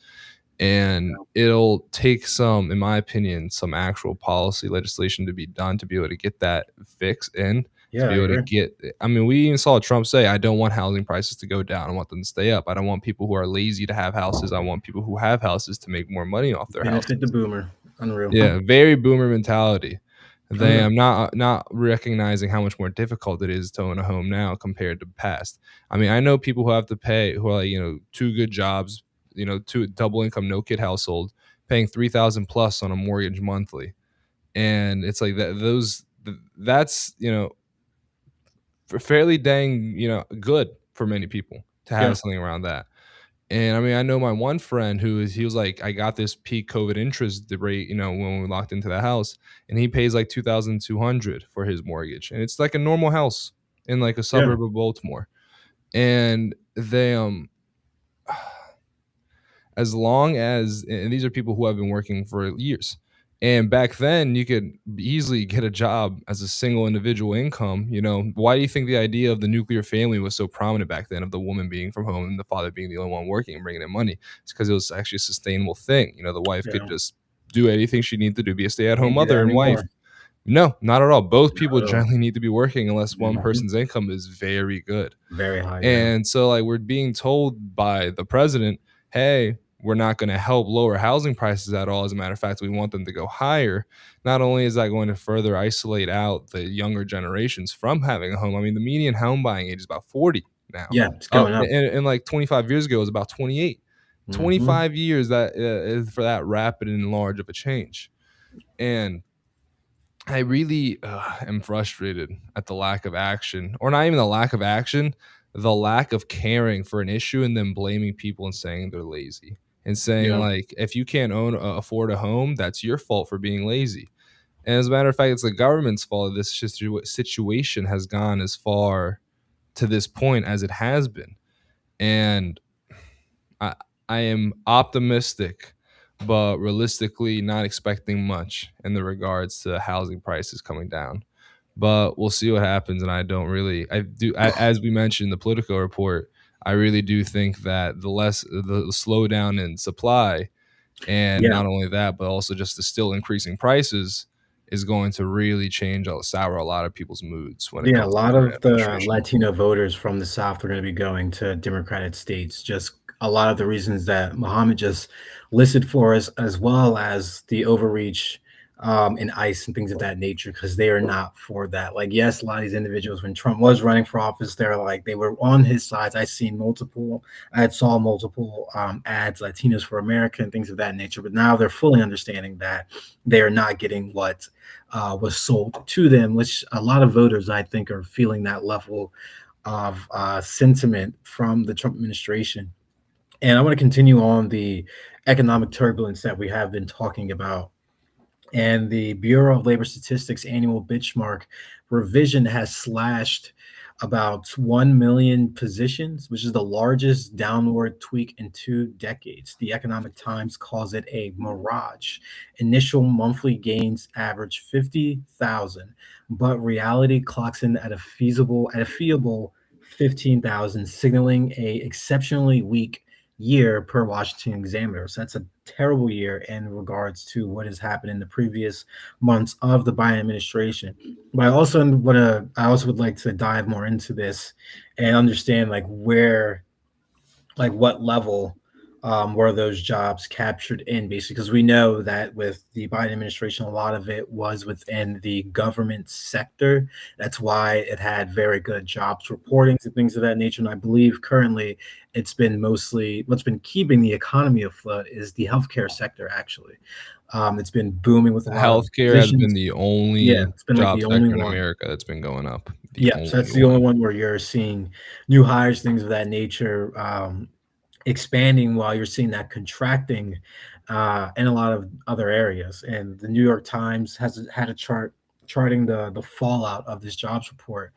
And it'll take some, in my opinion, some actual policy legislation to be done to be able to get that fixed in, to Yeah, be I able to agree. get. I mean, we even saw Trump say, I don't want housing prices to go down. I want them to stay up. I don't want people who are lazy to have houses. I want people who have houses to make more money off their Benefit the houses. boomer. Unreal. Yeah, very boomer mentality. They Unreal. am not recognizing how much more difficult it is to own a home now compared to the past. I mean, I know people who have to pay who are like, two good jobs, two double income, no kid household, paying 3,000 plus on a mortgage monthly. And it's like that's, fairly dang, good for many people to Yeah. have something around that. And I mean, I know my one friend he was like, I got this peak COVID interest rate, when we locked into the house, and he pays like 2,200 for his mortgage, and it's like a normal house in like a Yeah. suburb of Baltimore. And they as long as, and these are people who have been working for years. And back then, you could easily get a job as a single individual income. Why do you think the idea of the nuclear family was so prominent back then, of the woman being from home and the father being the only one working and bringing in money? It's because it was actually a sustainable thing. The wife could Yeah. just do anything she needed to do, be a stay at home Can't do that mother and wife. anymore. No, not at all. Both Not people at all. generally need to be working unless one Mhm. person's income is very good. Very high. Yeah. And so, like, we're being told by the president, hey, we're not going to help lower housing prices at all. As a matter of fact, we want them to go higher. Not only is that going to further isolate out the younger generations from having a home, I mean, the median home buying age is about 40 now. Yeah. It's going up. And like 25 years ago, it was about 28. Hmm. 25 years that is for that rapid and large of a change. And I really am frustrated at the lack of action, or not even the lack of action, the lack of caring for an issue, and then blaming people and saying they're lazy and saying, Yeah. like, if you can't afford a home, that's your fault for being lazy. And as a matter of fact, it's the government's fault. This situation has gone as far to this point as it has been. And I I am optimistic, but realistically not expecting much in the regards to housing prices coming down. But we'll see what happens. And as we mentioned in the Politico report, I really do think that the slowdown in supply, and Yeah. not only that, but also just the still increasing prices, is going to really sour a lot of people's moods when it Yeah, a comes to the lot current of the administration. Latino voters from the South are going to be going to Democratic states. Just a lot of the reasons that Muhammad just listed for us, as well as the overreach in ICE and things of that nature, because they are not for that. Like, yes, a lot of these individuals, when Trump was running for office, they're like they were on his sides. I had saw multiple ads, Latinos for America and things of that nature. But now they're fully understanding that they are not getting what was sold to them, which a lot of voters, I think, are feeling that level of sentiment from the Trump administration. And I want to continue on the economic turbulence that we have been talking about. And the Bureau of Labor Statistics annual benchmark revision has slashed about 1 million positions, which is the largest downward tweak in 2 decades. The Economic Times calls it a mirage. Initial monthly gains average 50,000, but reality clocks in at a feasible 15,000, signaling a exceptionally weak year per Washington Examiner. So that's a terrible year in regards to what has happened in the previous months of the Biden administration. But I also would like to dive more into this and understand what level were those jobs captured in, basically, because we know that with the Biden administration, a lot of it was within the government sector. That's why it had very good jobs reportings and things of that nature. And I believe currently it's been mostly what's been keeping the economy afloat is the healthcare sector, actually. It's been booming with a lot of Healthcare has been positions. the Yeah, only it's been like job the only sector in one. America that's been going up. The Yeah, so only that's the only one. one where you're seeing new hires, things of that nature, expanding while you're seeing that contracting in a lot of other areas. And the New York Times has had a chart charting the fallout of this jobs report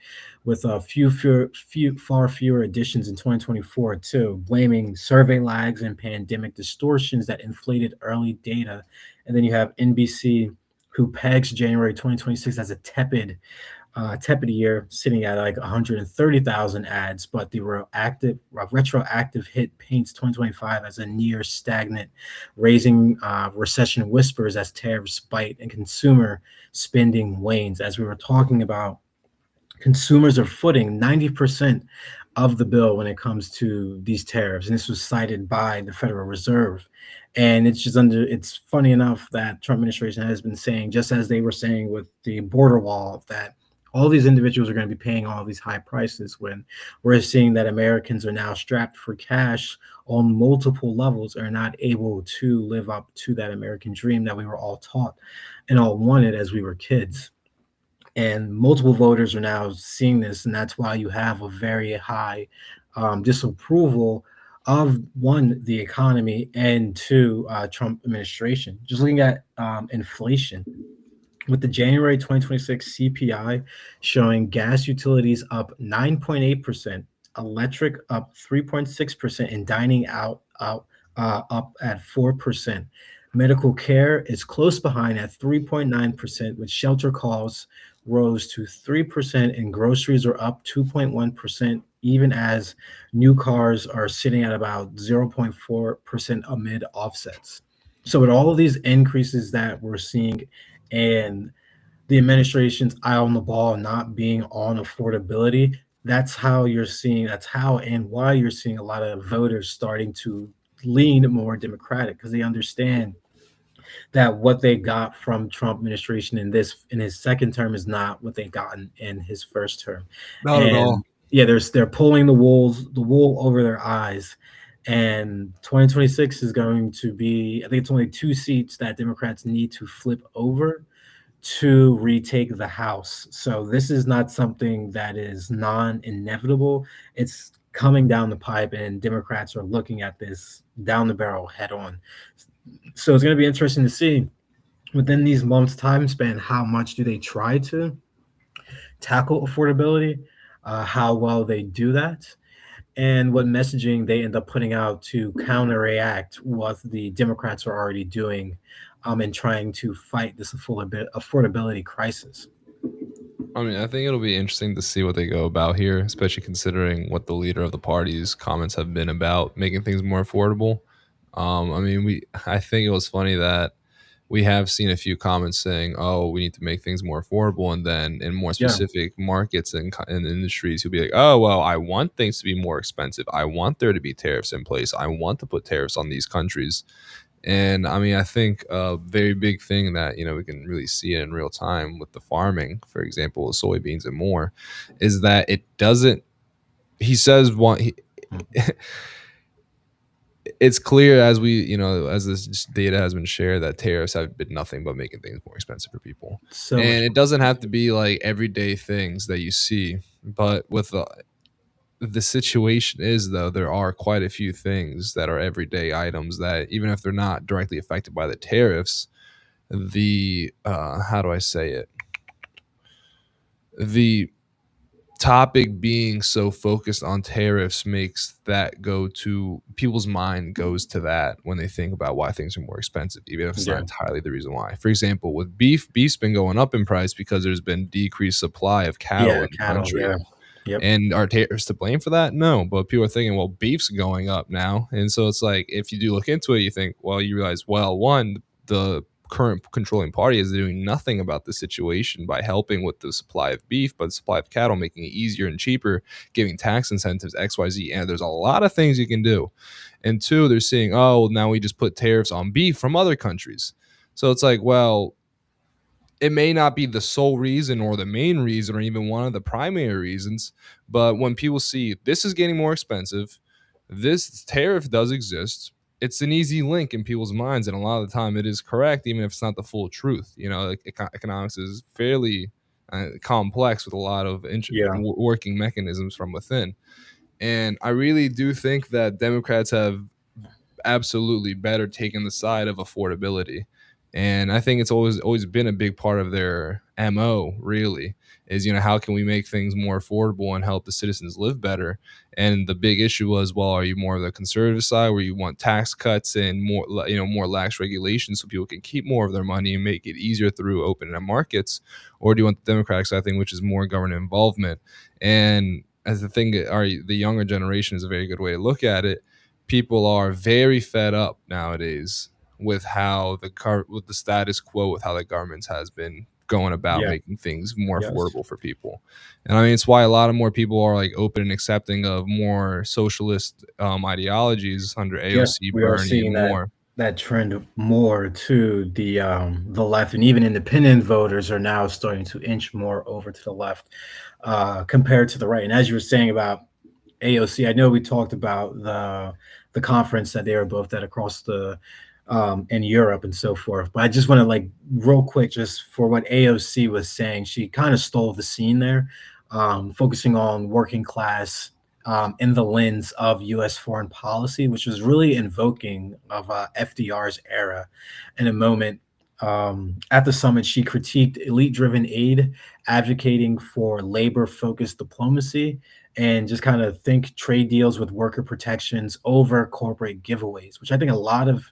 with far fewer additions in 2024 too, blaming survey lags and pandemic distortions that inflated early data. And then you have NBC, who pegs January 2026 as a tepid year, sitting at like 130,000 ads, but the retroactive hit paints 2025 as a near stagnant, raising recession whispers as tariffs bite and consumer spending wanes. As we were talking about, consumers are footing 90% of the bill when it comes to these tariffs. And this was cited by the Federal Reserve. And it's funny enough that Trump administration has been saying, just as they were saying with the border wall, that all these individuals are going to be paying all these high prices when we're seeing that Americans are now strapped for cash on multiple levels, are not able to live up to that American dream that we were all taught and all wanted as we were kids. And multiple voters are now seeing this, and that's why you have a very high disapproval of, one, the economy, and two, Trump administration. Just looking at inflation, with the January 2026 CPI showing gas utilities up 9.8%, electric up 3.6%, and dining out up at 4%. Medical care is close behind at 3.9%, with shelter calls rose to 3%, and groceries are up 2.1%, even as new cars are sitting at about 0.4% amid offsets. So, with all of these increases that we're seeing, and the administration's eye on the ball not being on affordability, that's how and why you're seeing a lot of voters starting to lean more Democratic, because they understand that what they got from Trump administration in his second term is not what they gotten in his first term. Not at all. And yeah, they're pulling the wool over their eyes. And 2026 is going to be, I think it's only 2 seats that Democrats need to flip over to retake the House. So this is not something that is non-inevitable. It's coming down the pipe, and Democrats are looking at this down the barrel head on. So it's going to be interesting to see within these months' time span how much do they try to tackle affordability, how well they do that, and what messaging they end up putting out to counteract what the Democrats are already doing, and trying to fight this affordability crisis. I mean, I think it'll be interesting to see what they go about here, especially considering what the leader of the party's comments have been about making things more affordable. I mean, I think it was funny that we have seen a few comments saying, "Oh, we need to make things more affordable," and then in more Yeah. specific markets and industries, he'll be like, "Oh, well, I want things to be more expensive. I want there to be tariffs in place. I want to put tariffs on these countries." And I mean, I think a very big thing that we can really see it in real time with the farming, for example, with soybeans and more, is that it doesn't. He says one. It's clear as as this data has been shared that tariffs have been nothing but making things more expensive for people, So much and it more doesn't have to expensive. be like everyday things that you see. But with the situation is though there are quite a few things that are everyday items that even if they're not directly affected by the tariffs, the how do I say it, the topic being so focused on tariffs makes that go to people's mind goes to that when they think about why things are more expensive, even if it's not Yeah. entirely the reason why. For example, with beef's been going up in price because there's been decreased supply of cattle Yeah. in the Cattle. country. Yeah. Yep. And are tariffs to blame for that? No, but people are thinking, well, beef's going up now, and so it's like if you do look into it, you think, well, you realize, well, one, the current controlling party is doing nothing about the situation by helping with the supply of beef, but the supply of cattle, making it easier and cheaper, giving tax incentives, X, Y, Z, and there's a lot of things you can do. And two, they're saying, oh, now we just put tariffs on beef from other countries. So it's like, well, it may not be the sole reason or the main reason or even one of the primary reasons, but when people see this is getting more expensive, this tariff does exist, it's an easy link in people's minds, and a lot of the time it is correct, even if it's not the full truth. You know, like economics is fairly complex with a lot of Yeah. working mechanisms from within, and I really do think that Democrats have absolutely better taking the side of affordability. And I think it's always been a big part of their MO, really, is, you know, how can we make things more affordable and help the citizens live better? And the big issue was, well, are you more of the conservative side where you want tax cuts and more, you know, more lax regulations so people can keep more of their money and make it easier through opening up markets? Or do you want the Democratic side thing, which is more government involvement? And as the thing, the younger generation is a very good way to look at it. People are very fed up nowadays with how with the status quo, with how the government has been going about Yeah. making things more Yes. affordable for people. And I mean, it's why a lot of more people are like open and accepting of more socialist ideologies under Yeah. AOC, We are Bernie, seeing and more. that trend more to the left, and even independent voters are now starting to inch more over to the left compared to the right. And as you were saying about AOC, I know we talked about the conference that they were both at across the in Europe and so forth. But I just want to like real quick, just for what AOC was saying, she kind of stole the scene there, focusing on working class in the lens of U.S. foreign policy, which was really invoking of FDR's era. In a moment at the summit, she critiqued elite-driven aid, advocating for labor-focused diplomacy and just kind of think trade deals with worker protections over corporate giveaways, which I think a lot of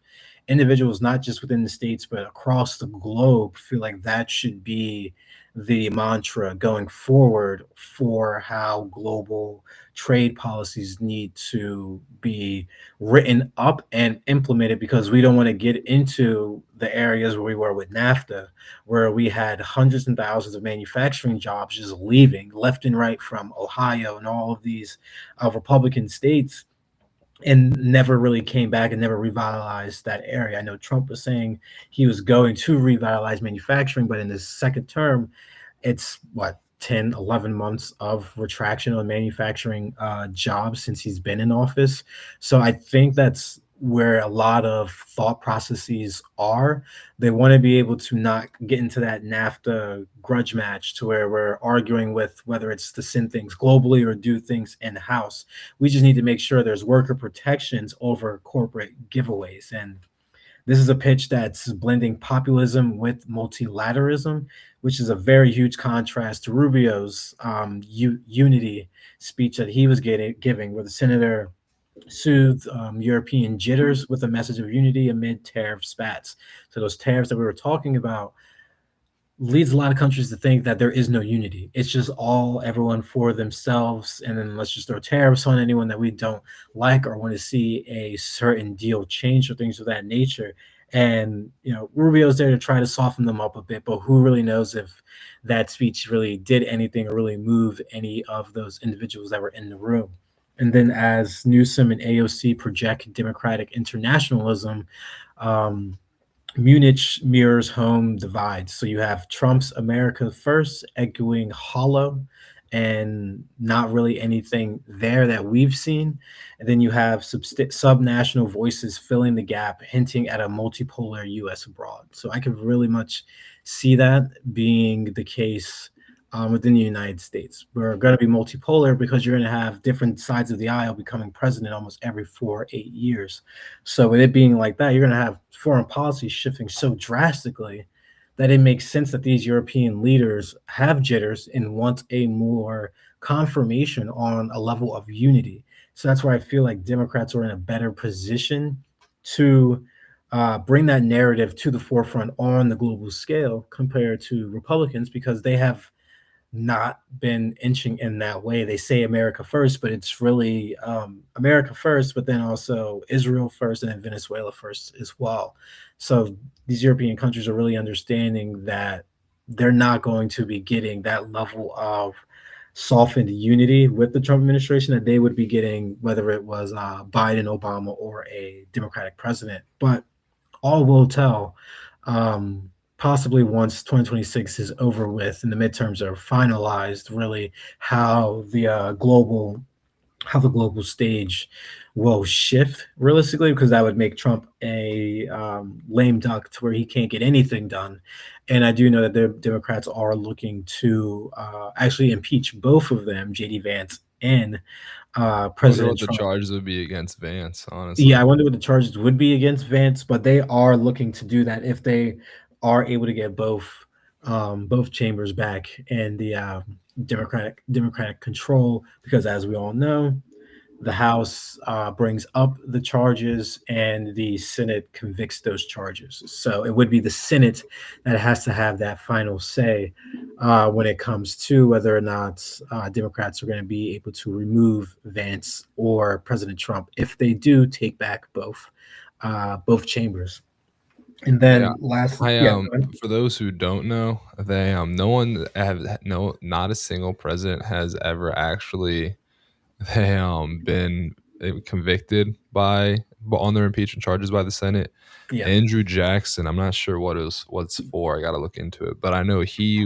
individuals, not just within the states but across the globe, feel like that should be the mantra going forward for how global trade policies need to be written up and implemented, because we don't want to get into the areas where we were with NAFTA, where we had hundreds and thousands of manufacturing jobs just leaving left and right from Ohio and all of these Republican states, and never really came back and never revitalized that area. I know Trump was saying he was going to revitalize manufacturing, but in his second term, it's what 10, 11 months of retraction on manufacturing jobs since he's been in office. So I think that's where a lot of thought processes are. They want to be able to not get into that NAFTA grudge match to where we're arguing with whether it's to send things globally or do things in house. We just need to make sure there's worker protections over corporate giveaways. And this is a pitch that's blending populism with multilateralism, which is a very huge contrast to Rubio's unity speech that he was giving, where the senator soothed European jitters with a message of unity amid tariff spats. So those tariffs that we were talking about leads a lot of countries to think that there is no unity. It's just all everyone for themselves, and then let's just throw tariffs on anyone that we don't like or want to see a certain deal change or things of that nature. And Rubio's there to try to soften them up a bit, but who really knows if that speech really did anything or really moved any of those individuals that were in the room. And then as Newsom and AOC project democratic internationalism, um, Munich mirrors home divides. So you have Trump's America First echoing hollow and not really anything there that we've seen. And then you have subnational voices filling the gap, hinting at a multipolar US abroad. So I could really much see that being the case within the United States. We're going to be multipolar because you're going to have different sides of the aisle becoming president almost every 4 8 years. So with it being like that, you're going to have foreign policy shifting so drastically that it makes sense that these European leaders have jitters and want a more confirmation on a level of unity. So that's why I feel like Democrats are in a better position to bring that narrative to the forefront on the global scale compared to Republicans, because they have not been inching in that way. They say America first, but it's really America first, but then also Israel first and then Venezuela first as well. So these European countries are really understanding that they're not going to be getting that level of softened unity with the Trump administration that they would be getting, whether it was Biden, Obama, or a Democratic president. But all will tell. Possibly once 2026 is over with and the midterms are finalized, really how the global stage will shift realistically, because that would make Trump a lame duck to where he can't get anything done. And I do know that the Democrats are looking to actually impeach both of them, JD Vance and I wonder President what the Trump. charges would be against Vance, Yeah, honestly. I wonder what the charges would be against Vance, but they are looking to do that if they are able to get both chambers back in the Democratic control. Because as we all know, the House brings up the charges and the Senate convicts those charges. So it would be the Senate that has to have that final say when it comes to whether or not Democrats are going to be able to remove Vance or President Trump if they do take back both chambers. And Yeah. then last, I yeah, go ahead. for those who don't know, they no one have no not a single president has ever actually they been convicted on their impeachment charges by the Senate. Yeah, Andrew Jackson, I'm not sure what's for. I got to look into it, but I know he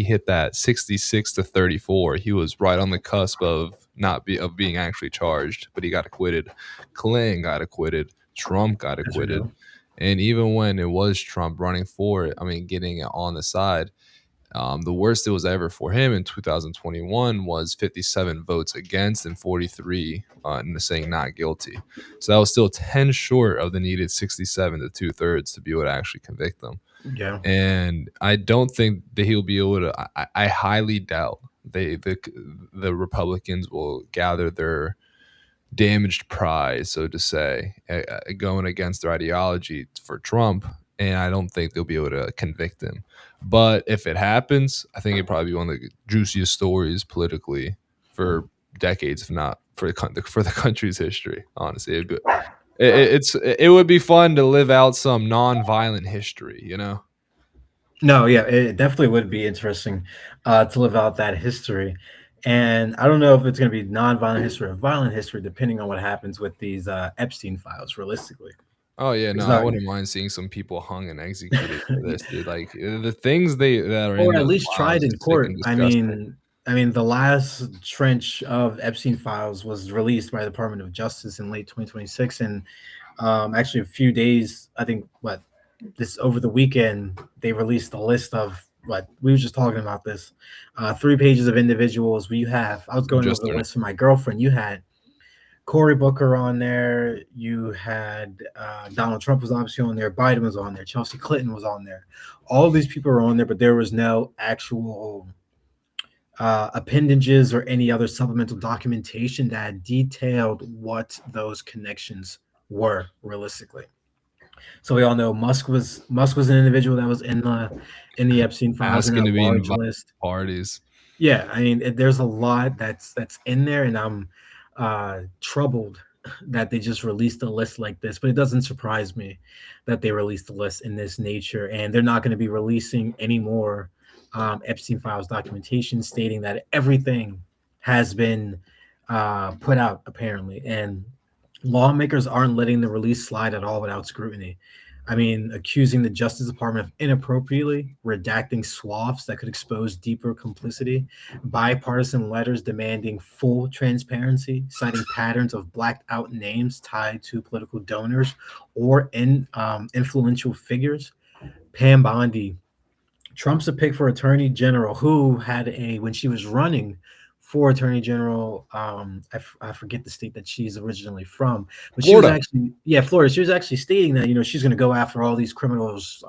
hit that 66 to 34. He was right on the cusp of not be of being actually charged, but he got acquitted. Clinton got acquitted. Trump got that's acquitted. real. And even when it was Trump running for it, I mean, getting it on the side, the worst it was ever for him in 2021 was 57 votes against and 43 saying not guilty. So that was still 10 short of the needed 67 to 2/3 to be able to actually convict them. Yeah, And I don't think that he'll be able to. I highly doubt the Republicans will gather their damaged pride, so to say, going against their ideology for Trump, and I don't think they'll be able to convict him. But if it happens, I think it'd probably be one of the juiciest stories politically for decades, if not for the country's history. Honestly, it would be fun to live out some non-violent history, you know. no, yeah, it definitely would be interesting to live out that history. And I don't know if it's going to be nonviolent history or violent history, depending on what happens with these Epstein files, realistically. Oh yeah, no, It's I not, wouldn't mind seeing some people hung and executed for this, dude. Like the things that are in or at those least tried files in is sick and court. disgusting. I mean, the last trench of Epstein files was released by the Department of Justice in late 2026, and actually a few days, I think, what this over the weekend, they released a list of what we were just talking about this 3 pages of individuals. We have, I was going over Just the learned. list for my girlfriend. You had Cory Booker on there. You had Donald Trump was obviously on there. Biden was on there. Chelsea Clinton was on there. All these people are on there, but there was no actual appendages or any other supplemental documentation that detailed what those connections were realistically. So we all know Musk was an individual that was in the Epstein files in Asking that to be large invited list. to parties. Yeah, I mean, there's a lot that's in there, and I'm troubled that they just released a list like this. But it doesn't surprise me that they released a list in this nature, and they're not going to be releasing any more Epstein files documentation stating that everything has been put out apparently, and lawmakers aren't letting the release slide at all without scrutiny. I mean, accusing the Justice Department of inappropriately redacting swaths that could expose deeper complicity, bipartisan letters demanding full transparency, citing patterns of blacked out names tied to political donors or influential figures. Pam Bondi, Trump's a pick for attorney general who had when she was running for attorney general. I forget the state that she's originally from, but she was Florida. actually, yeah, Florida. She was actually stating that, she's going to go after all these criminals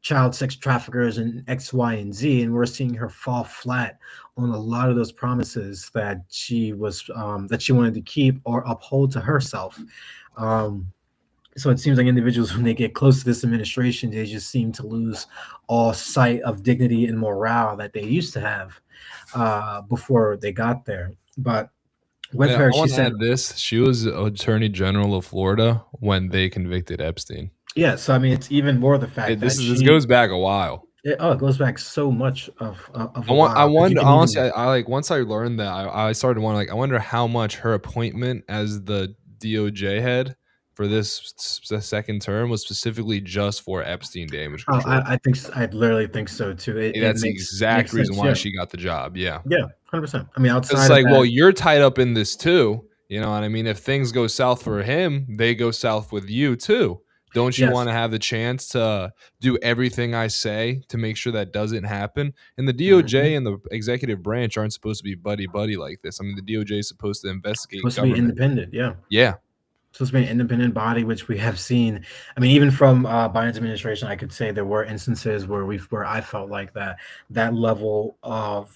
child sex traffickers and X, Y, and Z, and we're seeing her fall flat on a lot of those promises that she wanted to keep or uphold to herself. Um, so it seems like individuals, when they get close to this administration, they just seem to lose all sight of dignity and morale that they used to have before they got there. But with Yeah, her, I she want to said, add this. She was Attorney General of Florida when they convicted Epstein. yeah. So I mean, it's even more the fact that This goes back a while. it goes back so much of a I while because you wonder can honestly. even I like once I learned that, I started to wonder like I wonder how much her appointment as the DOJ head for this second term was specifically just for Epstein damage oh, control. I literally think so too. It That's the exact makes reason sense. why Yeah, she got the job. Yeah. yeah, 100%. I mean, It's outside of like, well, that, you're tied up in this too. You know what I mean? If things go south for him, they go south with you too. Don't you yes. want to have the chance to do everything I say to make sure that doesn't happen? And the Mhm. DOJ and the executive branch aren't supposed to be buddy buddy like this. I mean, the DOJ is supposed to investigate Supposed to be government. independent. Yeah. Yeah, Supposed to be an independent body, which we have seen. I mean, even from Biden's administration, I could say there were instances where I felt like that level of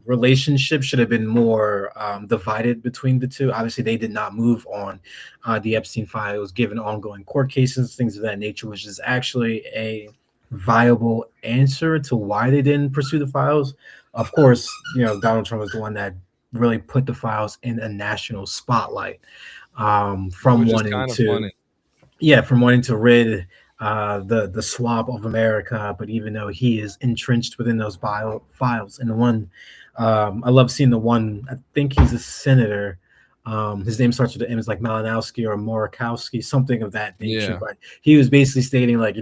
relationship should have been more divided between the two. Obviously, they did not move on the Epstein files, given ongoing court cases, things of that nature, which is actually a viable answer to why they didn't pursue the files. Of course, Donald Trump was the one that really put the files in a national spotlight from which is wanting kind of to funny. from wanting to rid the swab of America, but even though he is entrenched within those files, and the one I love seeing the one, I think he's a senator. His name starts with the M, is like Malinowski or Morakowski, something of that nature. Yeah, But he was basically stating like,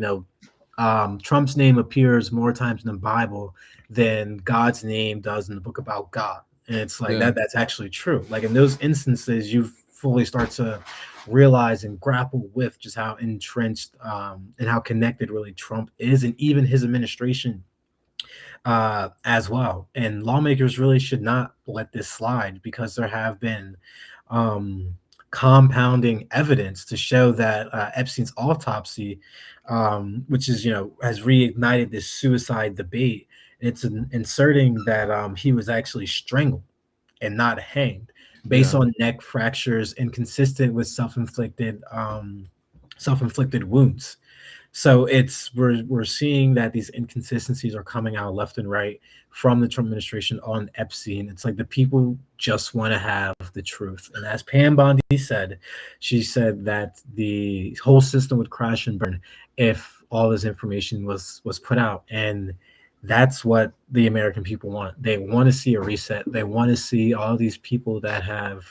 Trump's name appears more times in the Bible than God's name does in the book about God. And it's like yeah, that's actually true. Like in those instances, you fully start to realize and grapple with just how entrenched and how connected really Trump is, and even his administration as well. And lawmakers really should not let this slide because there have been um, compounding evidence to show that Epstein's autopsy, which is has reignited this suicide debate. It's inserting that he was actually strangled and not hanged based yeah. on neck fractures and consistent with self-inflicted wounds. So we're seeing that these inconsistencies are coming out left and right from the Trump administration on Epstein. It's like the people just want to have the truth. And as Pam Bondi said, she said that the whole system would crash and burn if all this information was put out. And that's what the American people want. They want to see a reset. They want to see all these people that have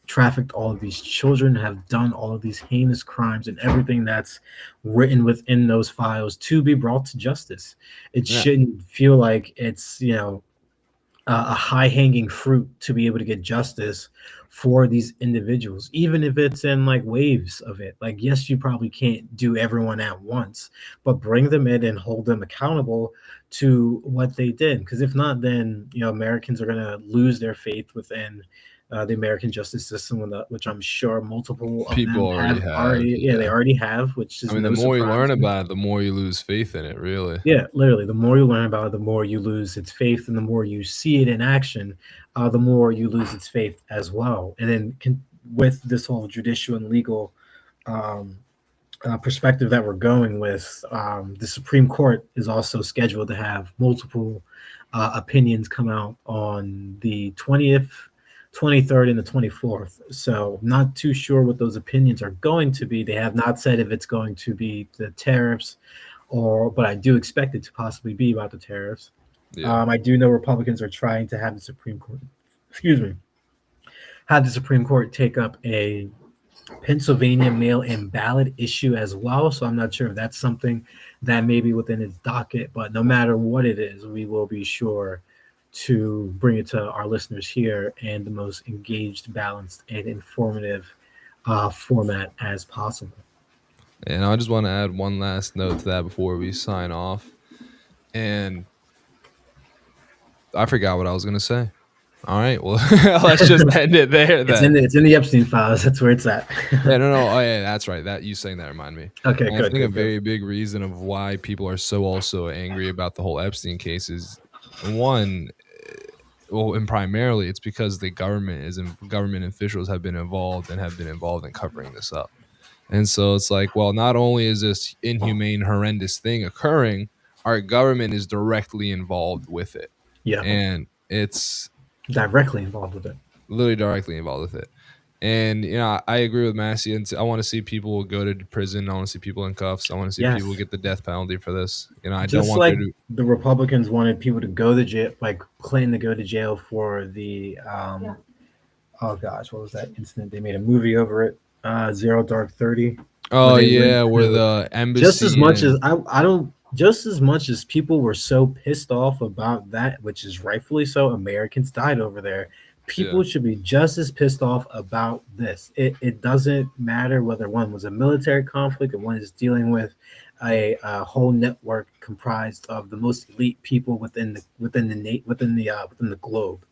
trafficked all of these children, have done all of these heinous crimes, and everything that's written within those files to be brought to justice. It Yeah. shouldn't feel like it's a high hanging fruit to be able to get justice for these individuals, even if it's in like waves of it. Like, yes, you probably can't do everyone at once, but bring them in and hold them accountable to what they did. Because if not, then Americans are going to lose their faith within the American justice system, which I'm sure multiple of People them already have have. already. Yeah, they Yeah. already have, which I is mean, the no more you surprise. learn about it, the more you lose faith in it. Really. Yeah, literally, the more you learn about it, the more you lose its faith, and the more you see it in action, the more you lose its faith as well. And then with this whole judicial and legal um, perspective that we're going with, the Supreme Court is also scheduled to have multiple opinions come out on the 20th, 23rd, and the 24th. So, not too sure what those opinions are going to be. They have not said if it's going to be the tariffs but I do expect it to possibly be about the tariffs. Yeah. I do know Republicans are trying to have the Supreme Court, excuse me, have the Supreme Court take up a Pennsylvania mail-in ballot issue as well. So I'm not sure if that's something that may be within its docket, but no matter what it is, we will be sure to bring it to our listeners here in the most engaged, balanced, and informative format as possible. And I just want to add one last note to that before we sign off. And I forgot what I was going to say. All right. Well, let's just end it there then. It's in the Epstein files. That's where it's at. Yeah, no. Oh, yeah, that's right. That you saying that remind me. Okay, And I good, think a good, good. very big reason of why people are so also angry about the whole Epstein case is one, well, and primarily it's because the government officials have been involved and have been involved in covering this up. And so it's like, well, not only is this inhumane, horrendous thing occurring, our government is directly involved with it. Yeah, And it's directly involved with it. literally directly involved with it. And I agree with Massey, and I want to see people go to prison. I want to see people in cuffs. I want to see Yes. people get the death penalty for this. I don't Just want like there to. the Republicans wanted people to go to jail, like Clinton to go to jail for the oh gosh, what was that incident? They made a movie over it, Zero Dark 30. Oh Where they yeah, went where to the embassy. just as much as I don't just as much as people were so pissed off about that, which is rightfully so, Americans died over there. People should be just as pissed off about this. It doesn't matter whether one was a military conflict and one is dealing with a whole network comprised of the most elite people within the globe.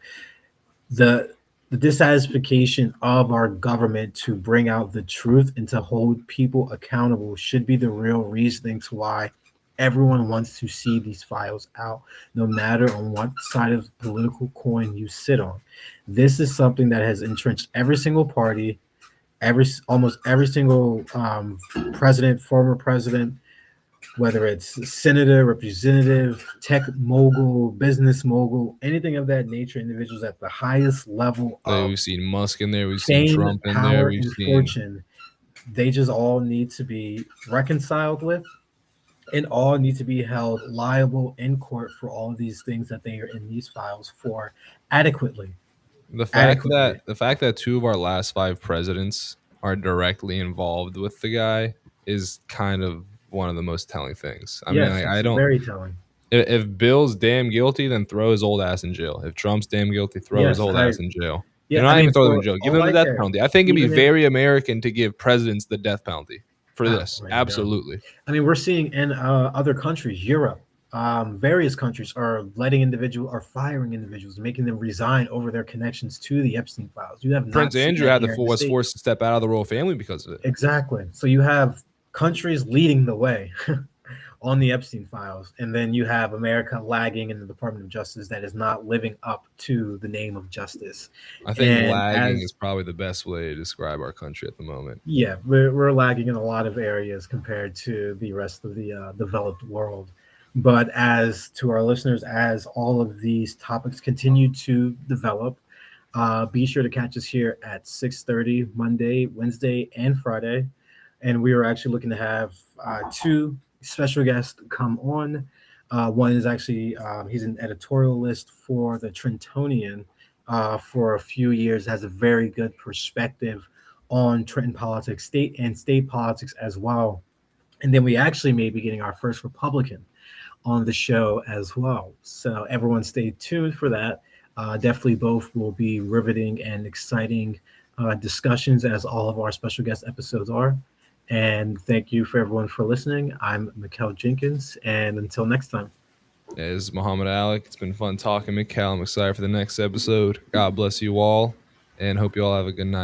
The dissatisfaction of our government to bring out the truth and to hold people accountable should be the real reasoning to why everyone wants to see these files out, no matter on what side of the political coin you sit on. This is something that has entrenched every single party, almost every single president, former president, whether it's senator, representative, tech mogul, business mogul, anything of that nature, individuals at the highest level of we've seen Musk in there, we've seen fame, Trump in there, power, we've and seen fortune, they just all need to be reconciled with and all need to be held liable in court for all of these things that they are in these files for adequately. the fact Adequately. that the fact that 2 of our last 5 presidents are directly involved with the guy is kind of one of the most telling things. I mean, Yes, like, it's I don't. very telling. If Bill's damn guilty, then throw his old ass in jail. If Trump's damn guilty, throw his Yes, old ass in jail. yeah, Not I even mean, throw them in for jail. Give all them the I death care, penalty. I think it'd be even if very American to give presidents the death penalty for this. my God. Absolutely. I mean, we're seeing in other countries, Europe, various countries are firing individuals, making them resign over their connections to the Epstein files. You have Prince not seen Andrew that here in the was States. forced to step out of the royal family because of it. Exactly. So you have countries leading the way on the Epstein files, and then you have America lagging in the Department of Justice that is not living up to the name of justice. I think And lagging is probably the best way to describe our country at the moment. yeah, we're lagging in a lot of areas compared to the rest of the developed world. But as to our listeners, as all of these topics continue to develop, be sure to catch us here at 6:30 Monday, Wednesday, and Friday. And we are actually looking to have 2 special guests come on. One is actually he's an editorialist for the Trentonian for a few years, has a very good perspective on Trenton politics, state politics as well. And then we actually may be getting our first Republican on the show as well. So everyone stay tuned for that. Definitely both will be riveting and exciting discussions as all of our special guest episodes are. And thank you for everyone for listening. I'm Mikkel Jenkins, and until next time. Yeah, this is Muhammad Alec. It's been fun talking, Mikkel. I'm excited for the next episode. God bless you all, and hope you all have a good night.